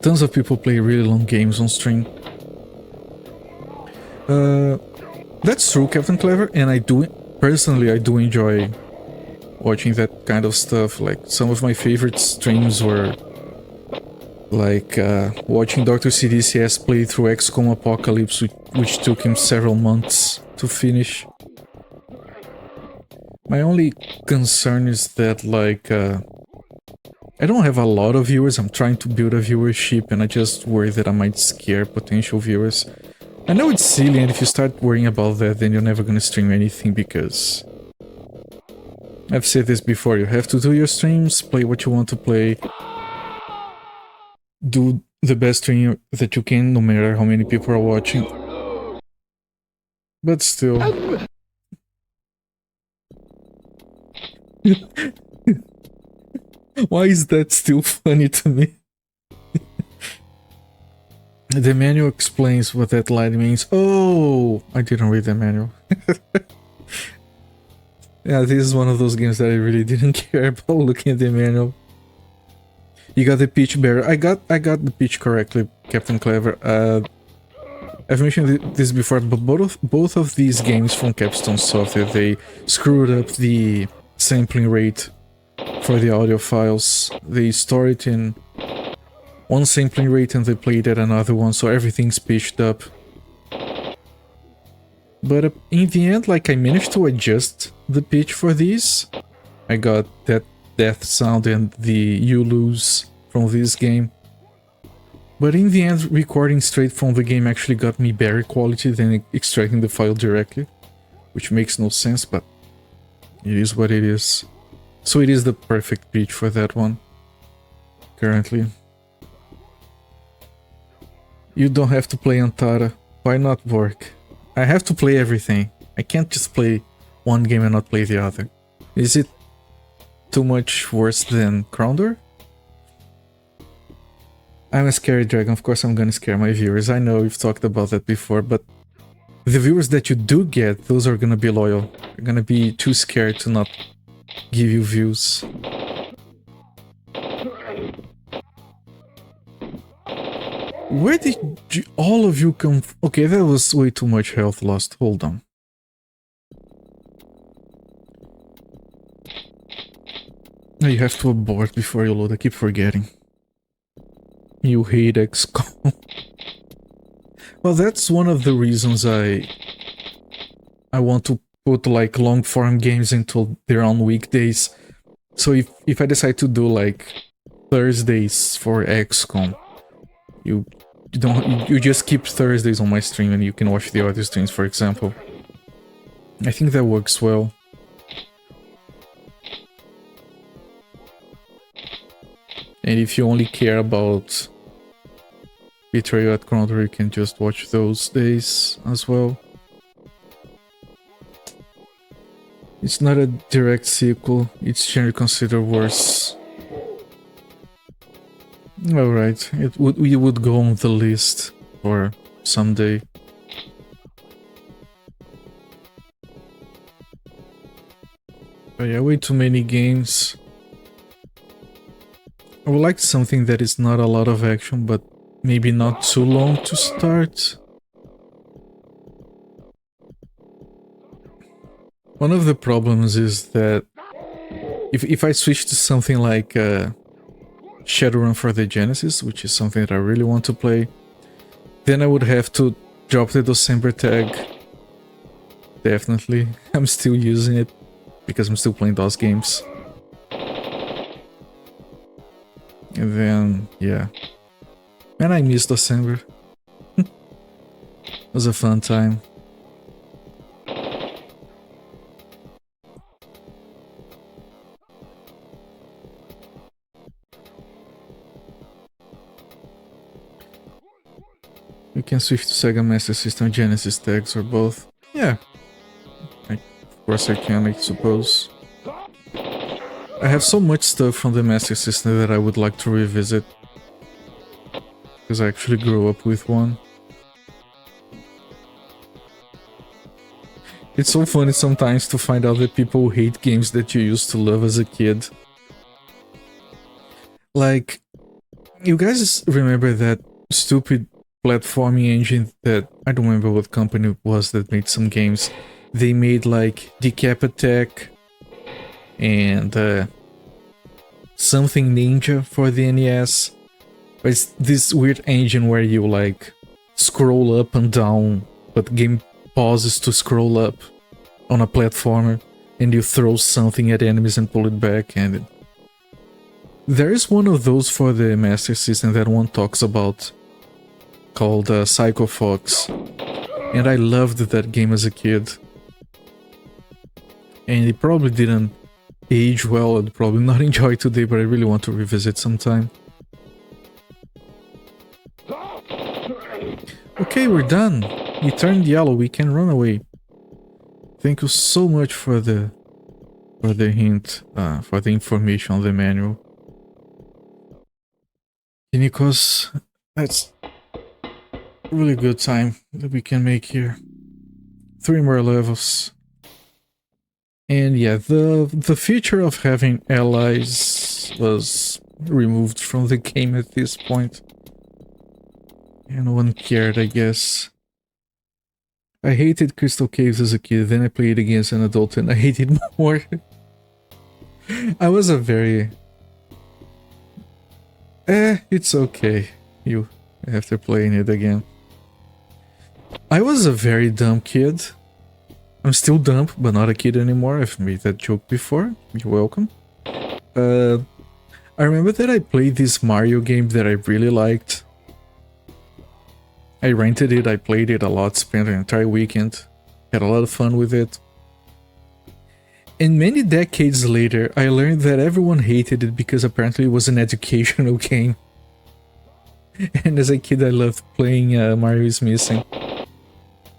Tons of people play really long games on stream. That's true, Captain Clever, and I do enjoy watching that kind of stuff. Like, some of my favorite streams were like watching Dr. CDCS play through XCOM Apocalypse, which took him several months to finish. My only concern is that, like, I don't have a lot of viewers. I'm trying to build a viewership, and I just worry that I might scare potential viewers. I know it's silly, and if you start worrying about that, then you're never gonna stream anything, because I've said this before, you have to do your streams, play what you want to play, do the best stream that you can, no matter how many people are watching. But still... Why is that still funny to me? The manual explains what that line means. Oh, I didn't read the manual. Yeah, this is one of those games that I really didn't care about looking at the manual. You got the pitch bearer. I got the pitch correctly, Captain Clever. I've mentioned this before, but both of these games from Capstone Software, they screwed up the sampling rate for the audio files. They store it in one sampling rate and they play it at another one, so everything's pitched up. But in the end, like, I managed to adjust the pitch for these. I got that death sound and the you lose from this game. But in the end, recording straight from the game actually got me better quality than extracting the file directly, which makes no sense, but it is what it is. So it is the perfect pitch for that one, currently. You don't have to play Antara. Why not, work? I have to play everything. I can't just play one game and not play the other. Is it too much worse than Krondor? I'm a scary dragon. Of course I'm gonna scare my viewers. I know we've talked about that before, but The viewers that you do get, those are gonna be loyal. They're gonna be too scared to not give you views. Where did all of you come from? Okay, that was way too much health lost. Hold on. You have to abort before you load. I keep forgetting. You hate XCOM. Well, that's one of the reasons I want to put like long form games into their own weekdays. So if I decide to do like Thursdays for XCOM, you just keep Thursdays on my stream and you can watch the other streams, for example. I think that works well. And if you only care about Betrayal at Chrono, you can just watch those days as well. It's not a direct sequel, it's generally considered worse. Alright, we would go on the list for someday. But yeah, way too many games. I would like something that is not a lot of action, but maybe not too long to start. One of the problems is that if I switch to something like Shadowrun for the Genesis, which is something that I really want to play, then I would have to drop the December tag. Definitely. I'm still using it because I'm still playing those games. And then, yeah. Man, I miss December. It was a fun time. You can switch to Sega Master System, Genesis tags, or both. Yeah. Of course I can, I suppose. I have so much stuff from the Master System that I would like to revisit. Because I actually grew up with one. It's so funny sometimes to find out that people hate games that you used to love as a kid. Like, you guys remember that stupid platforming engine that, I don't remember what company it was that made some games. They made like Decap Attack and something Ninja for the NES. But it's this weird engine where you like scroll up and down, but game pauses to scroll up on a platformer and you throw something at enemies and pull it back. And there is one of those for the Master System that one talks about, called Psycho Fox, and I loved that game as a kid. And it probably didn't age well, I'd probably not enjoy it today, but I really want to revisit sometime. Okay, we're done. It turned yellow, we can run away. Thank you so much for the hint, for the information on the manual. Nikos, that's a really good time that we can make here. 3 more levels. And yeah, the feature of having allies was removed from the game at this point. And no one cared, I guess. I hated Crystal Caves as a kid, then I played it again as an adult and I hated more. I was a very... it's okay, you, after playing it again. I was a very dumb kid. I'm still dumb, but not a kid anymore. I've made that joke before. You're welcome. I remember that I played this Mario game that I really liked. I rented it, I played it a lot, spent an entire weekend, had a lot of fun with it. And many decades later, I learned that everyone hated it because apparently it was an educational game. And as a kid, I loved playing Mario is Missing.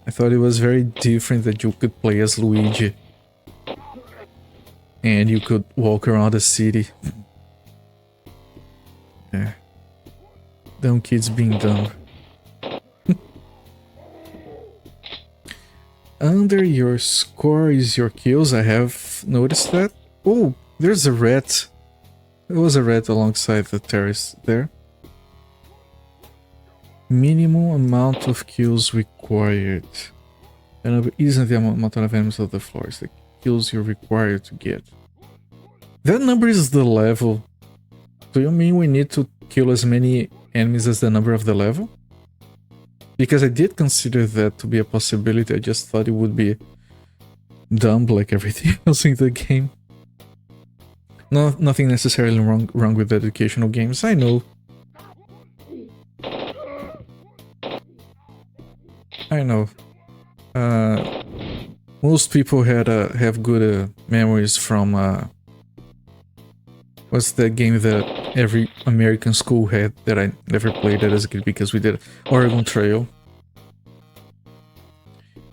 I thought it was very different that you could play as Luigi. And you could walk around the city. Yeah. Dumb kids being dumb. Under your score is your kills. I have noticed that. Oh, there's a rat. There was a rat alongside the terrace there. Minimum amount of kills required. The number isn't the amount of enemies of the floor, it's the kills you're required to get. That number is the level. Do you mean we need to kill as many enemies as the number of the level? Because I did consider that to be a possibility, I just thought it would be dumb like everything else in the game. No, nothing necessarily wrong with educational games, I know. I know. Most people have good memories from what's that game that every American school had that I never played as a kid because we did Oregon Trail.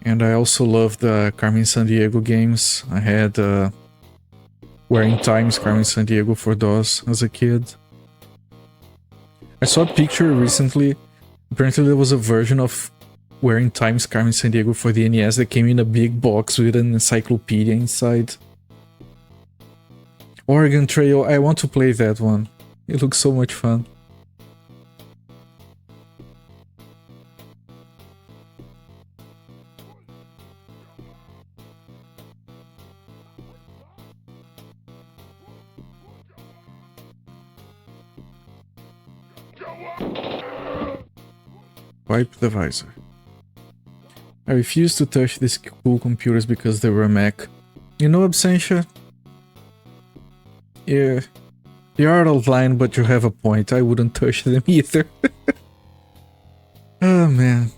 And I also loved the Carmen Sandiego games. I had Wearing Times Carmen Sandiego for DOS as a kid. I saw a picture recently. Apparently there was a version of Wearing Times Carmen Sandiego for the NES that came in a big box with an encyclopedia inside. Oregon Trail, I want to play that one. It looks so much fun. Wipe the visor. I refuse to touch these cool computers because they were Mac. You know, Absentia? Yeah, you're out of line, but you have a point. I wouldn't touch them either. Oh man,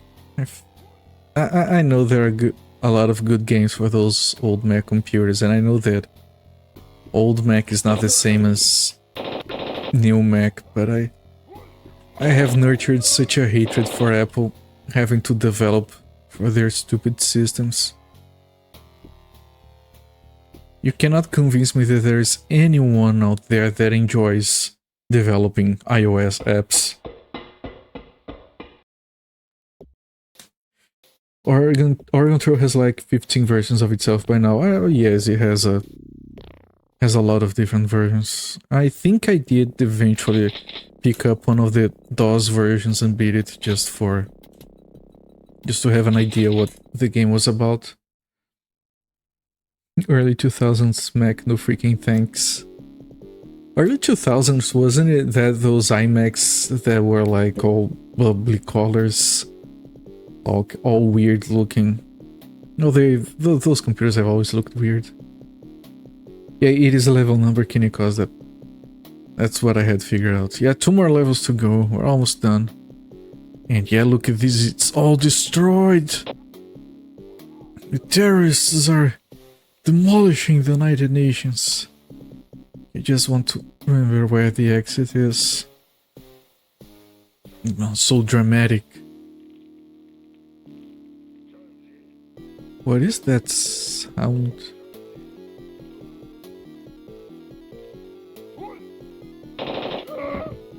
I know there are a lot of good games for those old Mac computers, and I know that old Mac is not the same as new Mac, but I have nurtured such a hatred for Apple having to develop for their stupid systems. You cannot convince me that there is anyone out there that enjoys developing iOS apps. Oregon Trail has like 15 versions of itself by now. Oh, yes, it has a lot of different versions. I think I did eventually pick up one of the DOS versions and beat it just to have an idea what the game was about. Early 2000s Mac, no freaking thanks. Early 2000s, wasn't it that those iMacs that were like all bubbly colors, all weird looking? No, those computers have always looked weird. Yeah, it is a level number, Kinikos, that's what I had figured out. Yeah, 2 more levels to go, we're almost done. And yeah, look at this, it's all destroyed! The terrorists are demolishing the United Nations. I just want to remember where the exit is. Oh, so dramatic. What is that sound?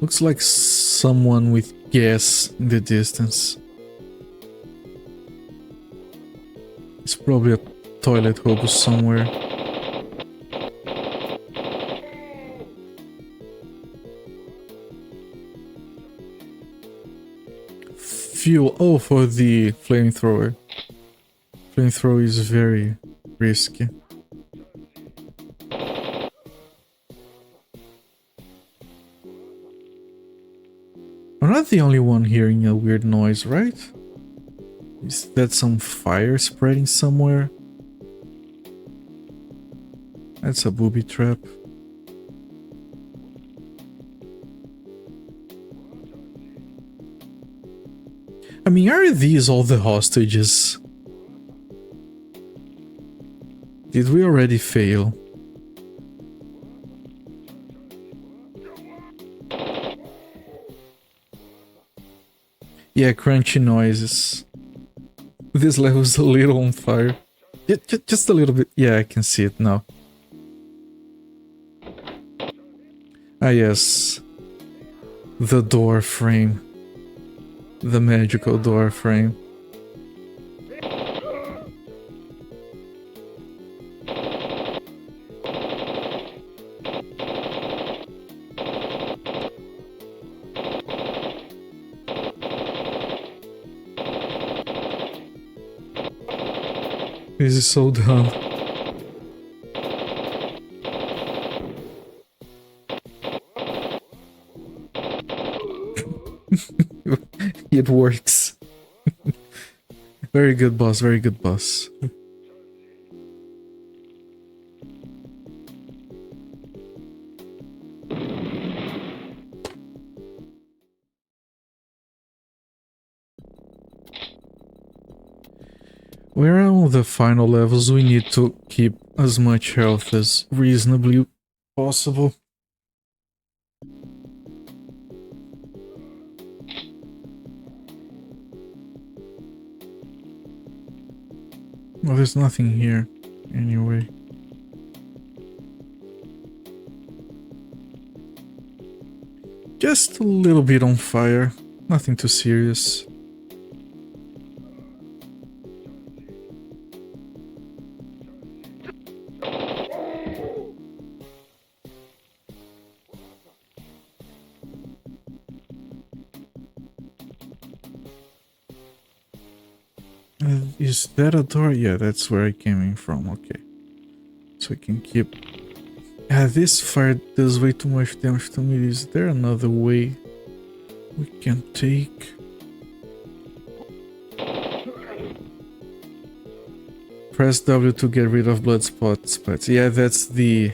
Looks like someone with gas in the distance. It's probably a toilet hobo somewhere. Fuel. Oh, for the flamethrower. Flamethrower is very risky. I'm not the only one hearing a weird noise, right? Is that some fire spreading somewhere? That's a booby trap. I mean, are these all the hostages? Did we already fail? Yeah, crunchy noises. This level's a little on fire. Just a little bit. Yeah, I can see it now. Ah yes. The door frame. The magical door frame. This is so dumb. It works. Very good boss, very good boss. We're on the final levels, we need to keep as much health as reasonably possible. Well, there's nothing here, anyway. Just a little bit on fire, nothing too serious. Is that a door? Yeah, that's where I came in from, okay. So we can keep... this fire does way too much damage to me. Is there another way we can take? Press W to get rid of blood spots. Yeah, that's the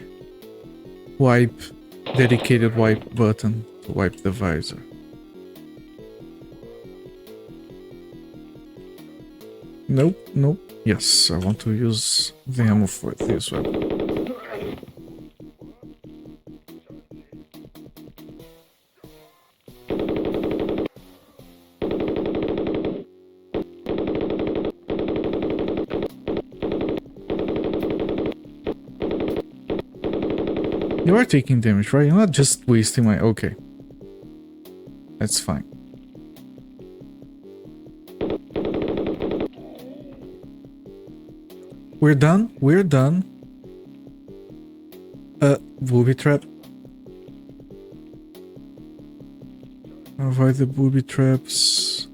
wipe, dedicated wipe button to wipe the visor. Nope, nope. Yes, I want to use the ammo for this weapon. You are taking damage, right? You're not just wasting my... Okay. That's fine. We're done. We're done. Booby trap. Avoid the booby traps.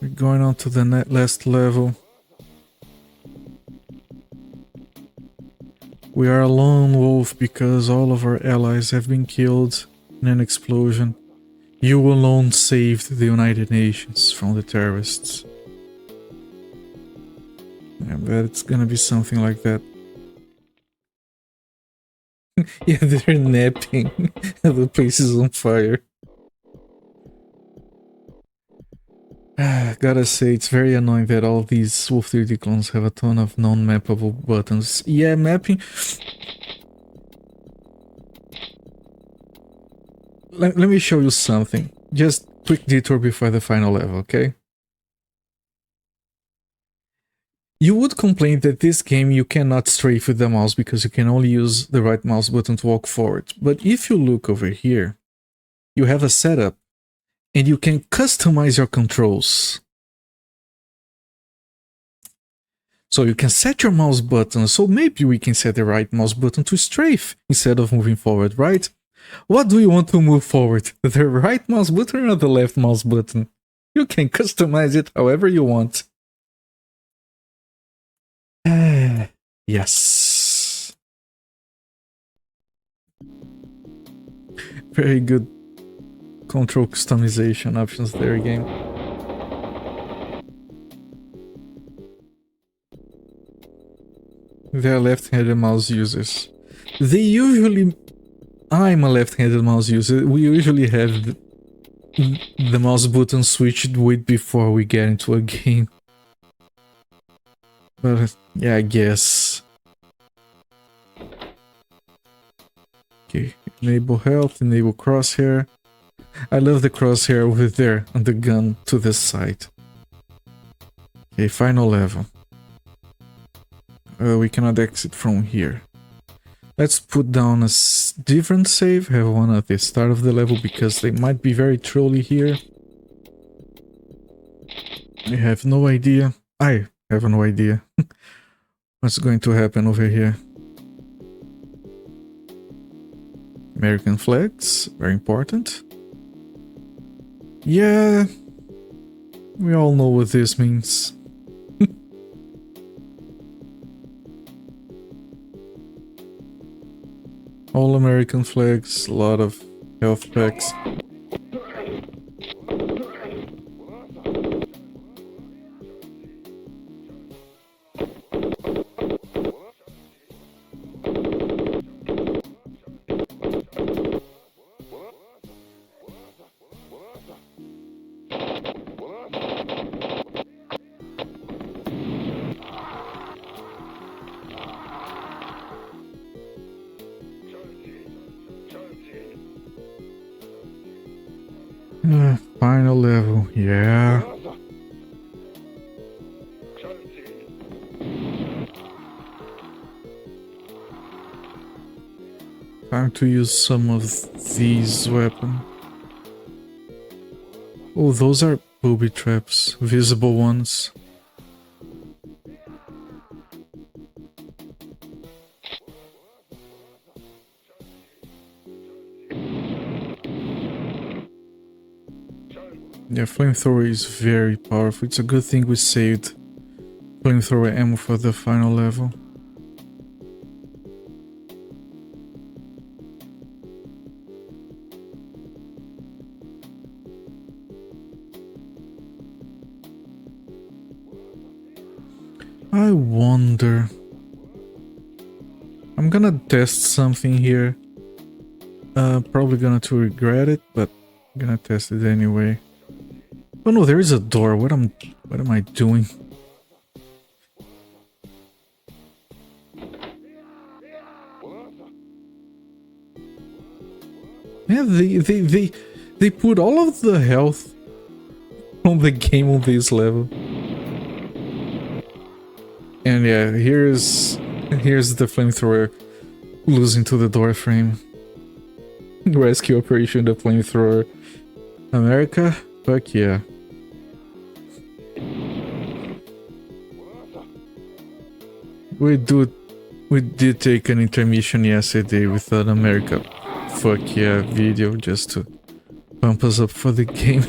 We're going on to the last level. We are a lone wolf because all of our allies have been killed in an explosion. You alone saved the United Nations from the terrorists. I bet it's gonna be something like that. Yeah, they're napping. The place is on fire. Gotta say, it's very annoying that all these Wolf 3D clones have a ton of non-mappable buttons. Yeah, mapping... Let me show you something. Just quick detour before the final level, okay? You would complain that this game you cannot strafe with the mouse because you can only use the right mouse button to walk forward. But if you look over here, you have a setup and you can customize your controls. So you can set your mouse button, so maybe we can set the right mouse button to strafe instead of moving forward, right? What do you want to move forward? The right mouse button or the left mouse button? You can customize it however you want. Yes. Very good control customization options there again. They're left-handed mouse users. They usually... I'm a left-handed mouse user. We usually have the mouse button switched way before we get into a game. But yeah, I guess. Okay, enable health, enable crosshair. I love the crosshair over there on the gun to the side. Okay, final level. We cannot exit from here. Let's put down a different save, have one at the start of the level because they might be very trolly here. I have no idea. I have no idea what's going to happen over here. American flags, very important. Yeah, we all know what this means. All American flags, a lot of health packs. Final level, yeah. Time to use some of these weapons. Oh, those are booby traps, visible ones. Yeah, flamethrower is very powerful. It's a good thing we saved flamethrower ammo for the final level. I wonder... I'm gonna test something here. Probably gonna to regret it, but I'm gonna test it anyway. Oh no, there is a door. What am I doing? Yeah, they put all of the health from the game on this level. And yeah, here's the flamethrower losing to the door frame. Rescue operation, the flamethrower. America? Fuck yeah. We did take an intermission yesterday with an America fuck yeah video just to pump us up for the game.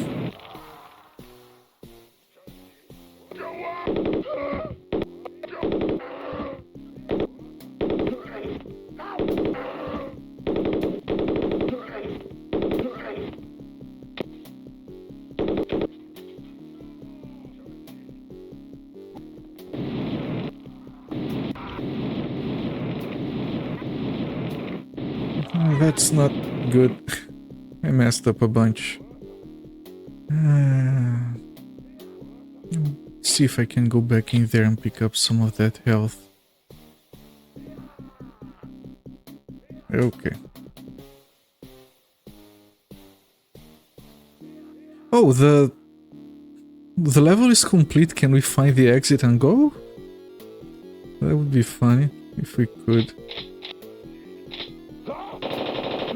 That's not good. I messed up a bunch. See if I can go back in there and pick up some of that health. Okay. Oh, the level is complete. Can we find the exit and go? That would be funny if we could.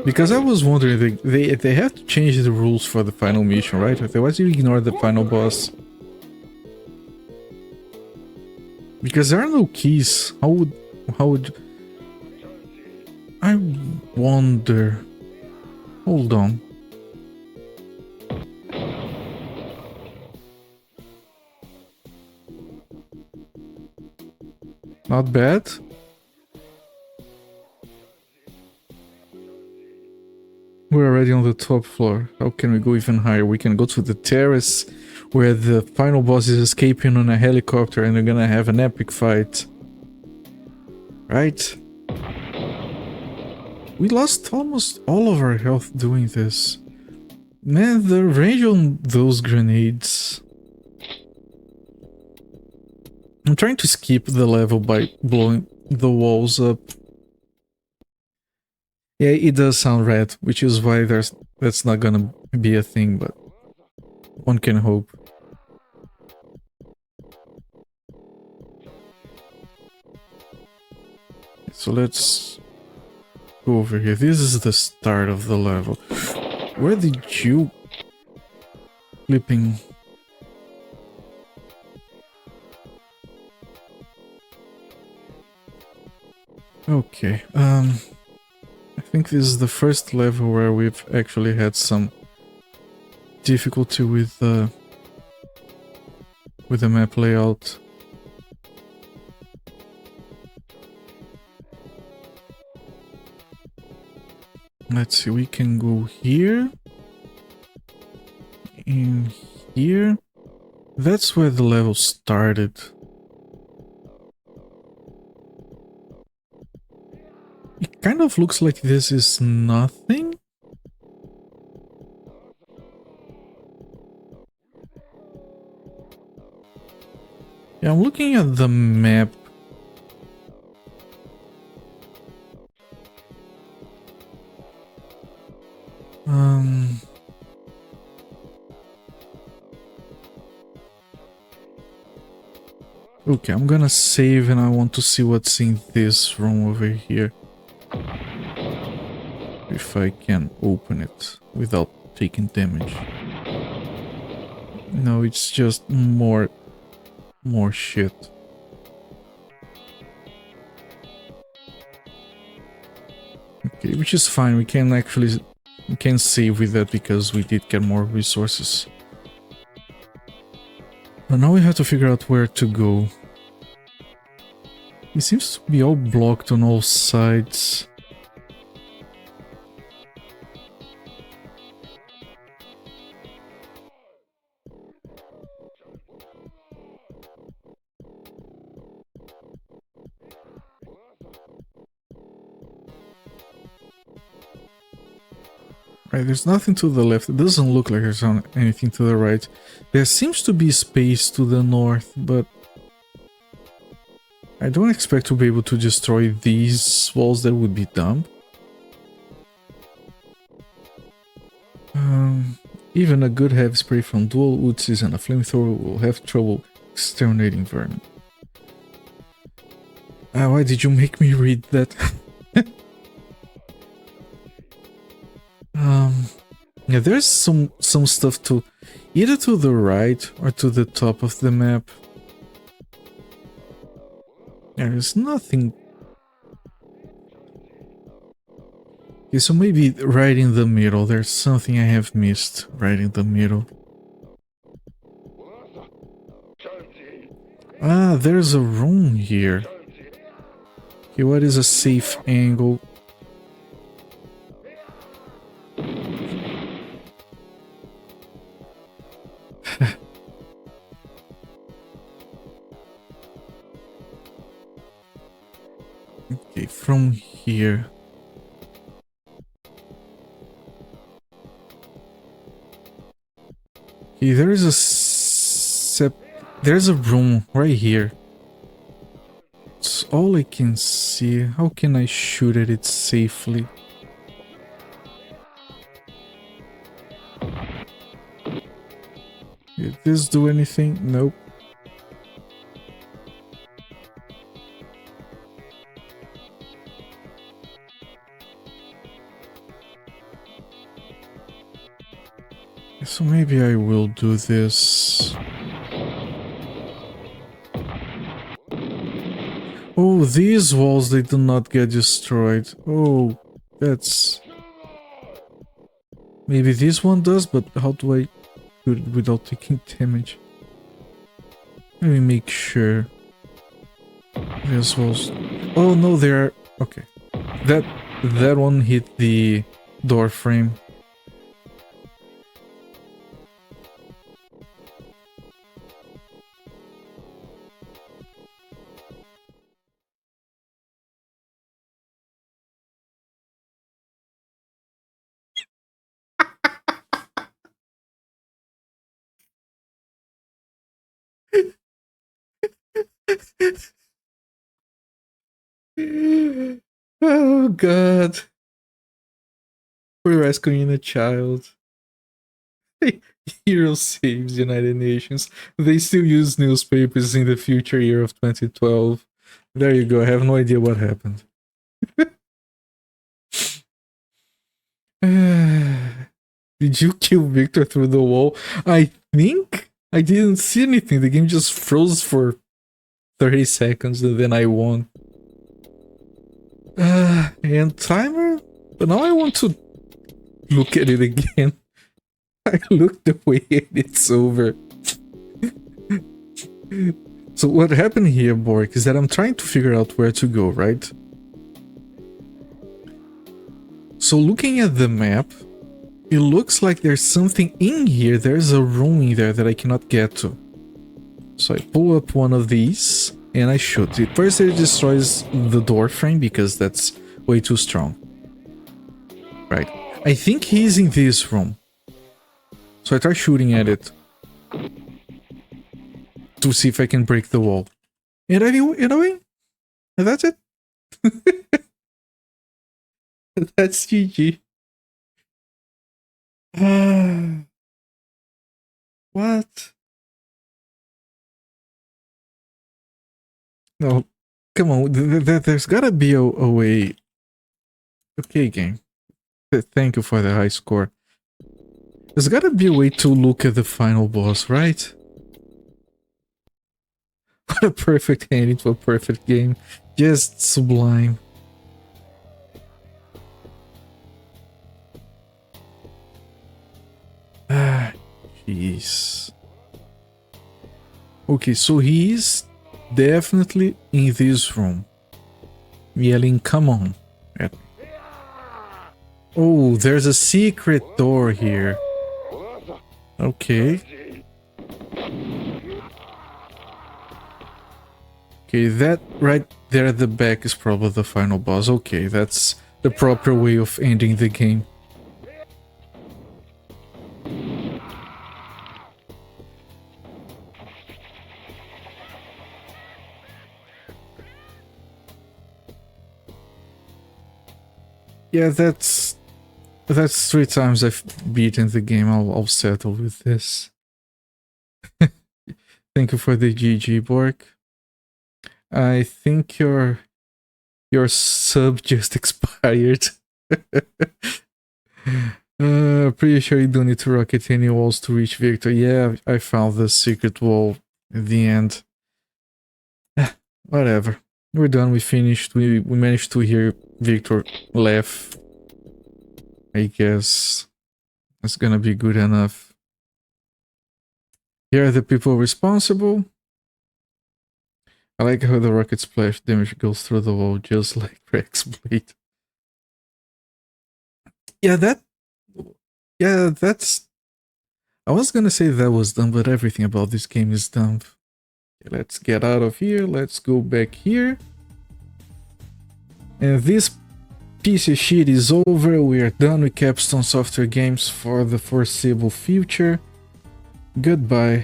Because I was wondering, they have to change the rules for the final mission, right? Otherwise you ignore the final boss. Because there are no keys. How would... I wonder... Hold on. Not bad. We're already on the top floor. How can we go even higher? We can go to the terrace where the final boss is escaping on a helicopter and they're gonna have an epic fight. Right? We lost almost all of our health doing this. Man, the range on those grenades... I'm trying to skip the level by blowing the walls up. Yeah, it does sound red, which is why that's not gonna be a thing, but one can hope. So let's go over here. This is the start of the level. Where did you... Flipping... Okay, I think this is the first level where we've actually had some difficulty with the map layout. Let's see, we can go here. In here. That's where the level started. It kind of looks like this is nothing. Yeah, I'm looking at the map. Okay, I'm gonna save and I want to see what's in this room over here. If I can open it without taking damage. No, it's just more shit. Okay, which is fine. We can save with that because we did get more resources. But now we have to figure out where to go. It seems to be all blocked on all sides. Right, there's nothing to the left. It doesn't look like there's anything to the right. There seems to be space to the north, but I don't expect to be able to destroy these walls. That would be dumb. Even a good heavy spray from dual Uzis and a flamethrower will have trouble exterminating vermin. Why did you make me read that? Yeah, there's some stuff to either to the right or to the top of the map. There's nothing. Okay, so maybe right in the middle. There's something I have missed right in the middle. Ah, there's a room here. Okay, what is a safe angle? Okay, from here. Okay, there's a room right here. It's all I can see. How can I shoot at it safely? Did this do anything? Nope. So maybe I will do this. Oh, these walls, they do not get destroyed. Oh, that's... Maybe this one does, but how do I do it without taking damage? Let me make sure. These walls... Oh no, they are... Okay. That one hit the door frame. Oh god. We're rescuing a child. Hero saves United Nations. They still use newspapers in the future year of 2012. There you go. I have no idea what happened. Did you kill Victor through the wall? I think I didn't see anything. The game just froze for 30 seconds and then I won. And timer? But now I want to look at it again. I looked away and it's over. So what happened here, Bork, is that I'm trying to figure out where to go, right? So looking at the map, it looks like there's something in here. There's a room in there that I cannot get to. So I pull up one of these and I shoot it. First it destroys the door frame because that's way too strong. Right. I think he's in this room. So I try shooting at it to see if I can break the wall. And anyway, and that's it. That's GG. What? No, come on. There's gotta be a way. Okay, game. Thank you for the high score. There's gotta be a way to look at the final boss, right? What a perfect ending to a perfect game. Just sublime. Ah, jeez. Okay, so he's definitely in this room. Yelling, come on. Oh, there's a secret door here. Okay. Okay, that right there at the back is probably the final boss. Okay, that's the proper way of ending the game. Yeah, that's 3 times I've beaten the game. I'll settle with this. Thank you for the GG, Bork. I think your sub just expired. Pretty sure you don't need to rocket any walls to reach Victor. Yeah, I found the secret wall at the end. Whatever. We're done. We finished. We managed to hear Victor laugh. I guess that's gonna be good enough. Here are the people responsible. I like how the rocket splash damage goes through the wall just like Rex Blade. Yeah, that's... I was gonna say that was dumb, but everything about this game is dumb. Okay, let's get out of here. Let's go back here. And this piece of shit is over. We are done with Capstone Software Games for the foreseeable future. Goodbye.